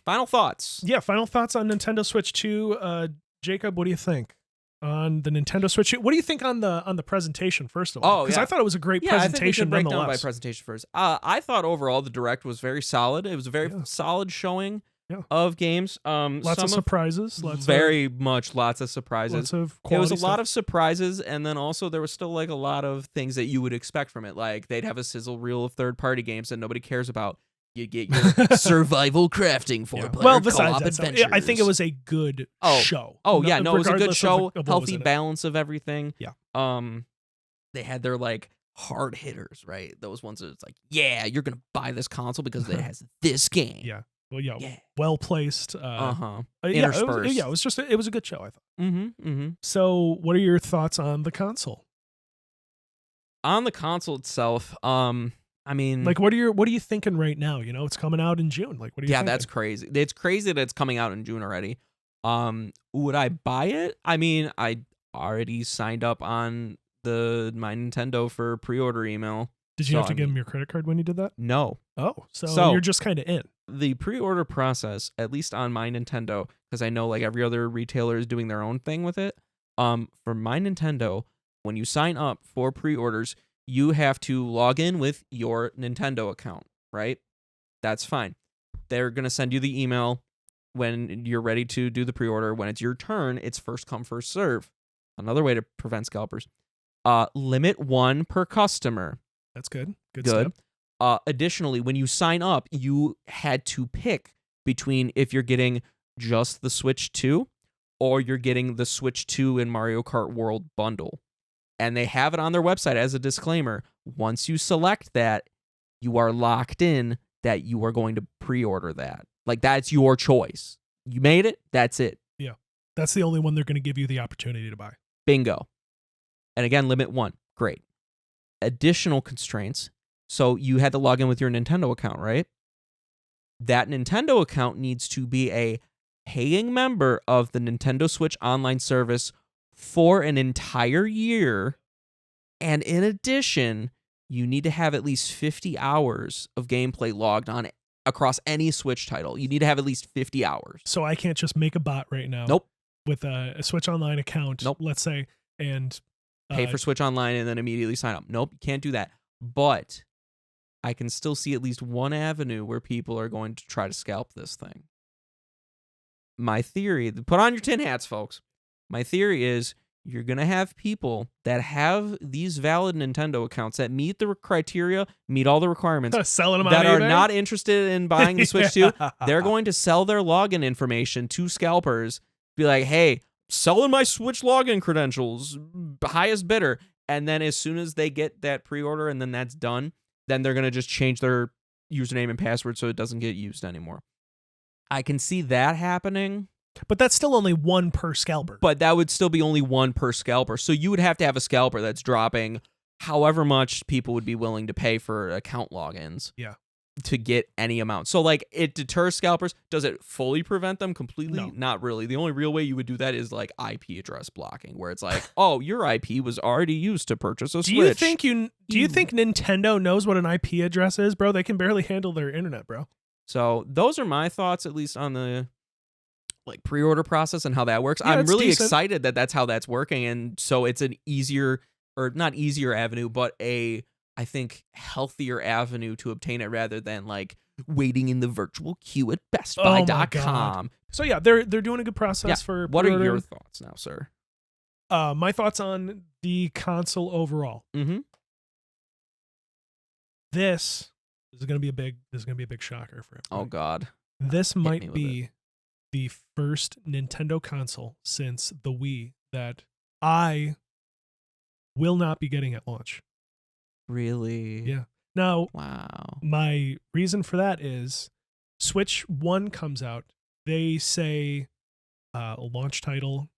Final thoughts. Yeah, final thoughts on Nintendo Switch 2. Jacob, what do you think on the Nintendo Switch 2? What do you think on the presentation, first of all? Because I thought it was a great presentation. I think we should break down by nonetheless. presentation first. I thought overall the Direct was very solid. It was a very solid showing of games. Lots of surprises. Lots of surprises. Lots of It was a stuff. lot of surprises, and then also there was still like a lot of things that you would expect from it. Like they'd have a sizzle reel of third-party games that nobody cares about. You get your survival crafting four-player co-op adventures. I think it was a good show. Oh yeah, no, it was a good show. Of healthy balance of everything. Yeah. They had their like hard hitters, right? Those ones that it's like, yeah, you're gonna buy this console because it has this game. Yeah. well, Yeah. well placed. Interspersed. It was a good show, I thought. Mm-hmm. So, what are your thoughts on the console? On the console itself, I mean, like, what are you thinking right now? You know, it's coming out in June. Like, what are you? Yeah, thinking? that's crazy. It's crazy that it's coming out in June already. Would I buy it? I mean, I already signed up on my Nintendo for pre-order email. Did you have to give them your credit card when you did that? No. Oh, so you're just kind of in. The pre-order process, at least on my Nintendo, because I know like every other retailer is doing their own thing with it. For my Nintendo, when you sign up for pre-orders, you have to log in with your Nintendo account, right? That's fine. They're going to send you the email when you're ready to do the pre-order. When it's your turn, it's first come, first serve. Another way to prevent scalpers. Limit 1 per customer. That's good. Good step. Additionally, when you sign up, you had to pick between if you're getting just the Switch 2 or you're getting the Switch 2 and Mario Kart World bundle. And they have it on their website as a disclaimer. Once you select that, you are locked in that you are going to pre-order that. Like, that's your choice. You made it, that's it. Yeah. That's the only one they're going to give you the opportunity to buy. Bingo. And again, limit 1. Great. Additional constraints. So you had to log in with your Nintendo account, right? That Nintendo account needs to be a paying member of the Nintendo Switch online service for an entire year. And in addition, you need to have at least 50 hours of gameplay logged on across any Switch title. You need to have at least 50 hours. So I can't just make a bot right now. Nope. With a Switch Online account, nope. Let's say, and pay for Switch Online and then immediately sign up. Nope, you can't do that. But I can still see at least one avenue where people are going to try to scalp this thing. My theory, put on your tin hats, folks. My theory is you're going to have people that have these valid Nintendo accounts that meet the criteria, meet all the requirements, selling them that on are eBay? Not interested in buying the Switch 2. They're going to sell their login information to scalpers, be like, hey, selling my Switch login credentials, highest bidder. And then as soon as they get that pre-order and then that's done, then they're going to just change their username and password so it doesn't get used anymore. I can see that happening. But that's still only 1 per scalper. But that would still be only 1 per scalper. So you would have to have a scalper that's dropping however much people would be willing to pay for account logins. Yeah. To get any amount. So like it deters scalpers. Does it fully prevent them completely? No. Not really. The only real way you would do that is like IP address blocking, where it's like, oh, your IP was already used to purchase a Switch. Do you think Nintendo knows what an IP address is, bro? They can barely handle their internet, bro. So those are my thoughts, at least on the like pre-order process and how that works. Yeah, I'm really decent. excited that that's how that's working, and so it's an easier, or not easier avenue, but I think healthier avenue to obtain it rather than like waiting in the virtual queue at bestbuy.com. So yeah, they're doing a good process for What pre-order. are your thoughts now, sir? My thoughts on the console overall. Mm-hmm. This is going to be a big shocker for everybody. Oh God. This might be the first Nintendo console since the Wii that I will not be getting at launch. Really? Yeah. Now, wow. My reason for that is Switch 1 comes out. They say a launch title,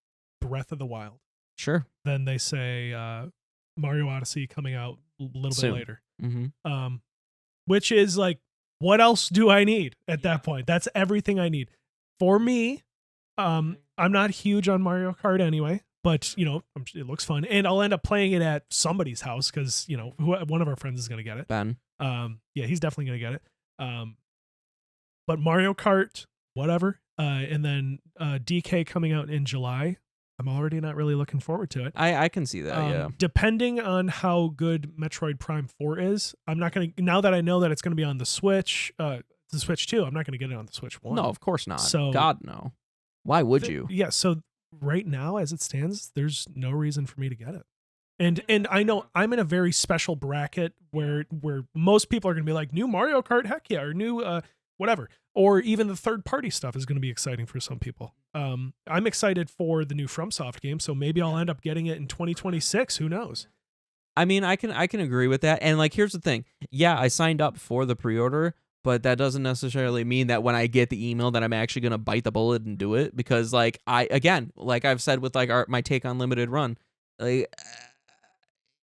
Breath of the Wild. Sure. Then they say Mario Odyssey coming out a little bit later. Mm-hmm. Which is like, what else do I need at that point? That's everything I need. For me, I'm not huge on Mario Kart anyway, but, you know, it looks fun. And I'll end up playing it at somebody's house because, you know, one of our friends is going to get it. Ben. Yeah, he's definitely going to get it. But Mario Kart, whatever. And then DK coming out in July. I'm already not really looking forward to it. I can see that, yeah. Depending on how good Metroid Prime 4 is, I'm not going to, now that I know that it's going to be on the Switch 2, I'm not going to get it on the Switch 1. No, of course not. So, God, no. Why would you? Yeah, so right now, as it stands, there's no reason for me to get it. And I know I'm in a very special bracket where most people are going to be like, new Mario Kart, heck yeah, or new whatever. Or even the third-party stuff is going to be exciting for some people. I'm excited for the new FromSoft game, so maybe I'll end up getting it in 2026. Who knows? I mean, I can agree with that. And like, here's the thing. Yeah, I signed up for the pre-order, but that doesn't necessarily mean that when I get the email that I'm actually going to bite the bullet and do it, because like like I've said with like my take on limited run, like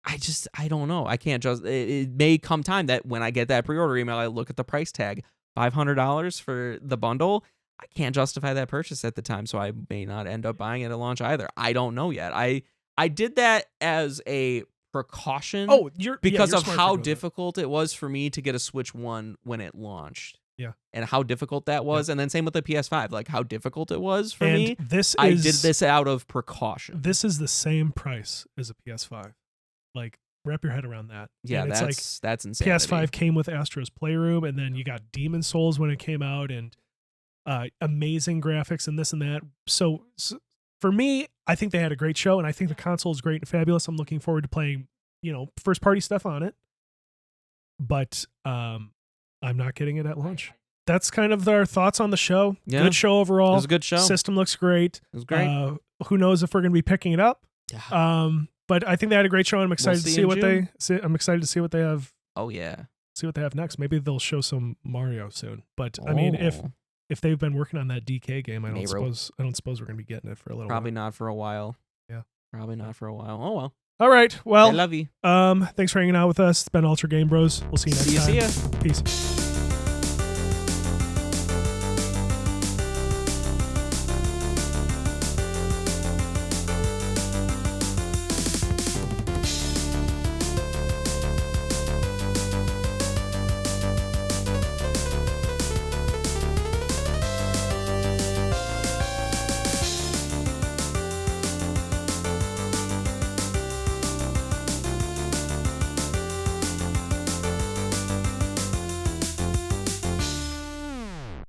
I don't know. I can't just, it may come time that when I get that pre-order email, I look at the price tag, $500 for the bundle. I can't justify that purchase at the time, so I may not end up buying it at launch either. I don't know yet. I did that as a precaution because of how difficult it was for me to get a Switch 1 when it launched. Yeah. And how difficult that was. And then same with the PS5, like how difficult it was for me. I did this out of precaution. This is the same price as a PS5. Like, wrap your head around that. Yeah, and that's insane. PS5 came with Astro's Playroom, and then you got Demon Souls when it came out, and amazing graphics and this and that. So for me, I think they had a great show, and I think the console is great and fabulous. I'm looking forward to playing, first party stuff on it. But I'm not getting it at launch. That's kind of our thoughts on the show. Yeah. Good show overall. It was a good show. System looks great. It was great. Who knows if we're going to be picking it up? Yeah. But I think they had a great show, and I'm excited to see what I'm excited to see what they have. Oh yeah. See what they have next. Maybe they'll show some Mario soon. But I mean, if they've been working on that DK game, I don't suppose we're going to be getting it for a little while. Probably not for a while. Yeah. Probably not for a while. Oh well. All right. Well, I love you. Thanks for hanging out with us. It's been Ultra Game Bros. We'll see you next time. See ya. Peace.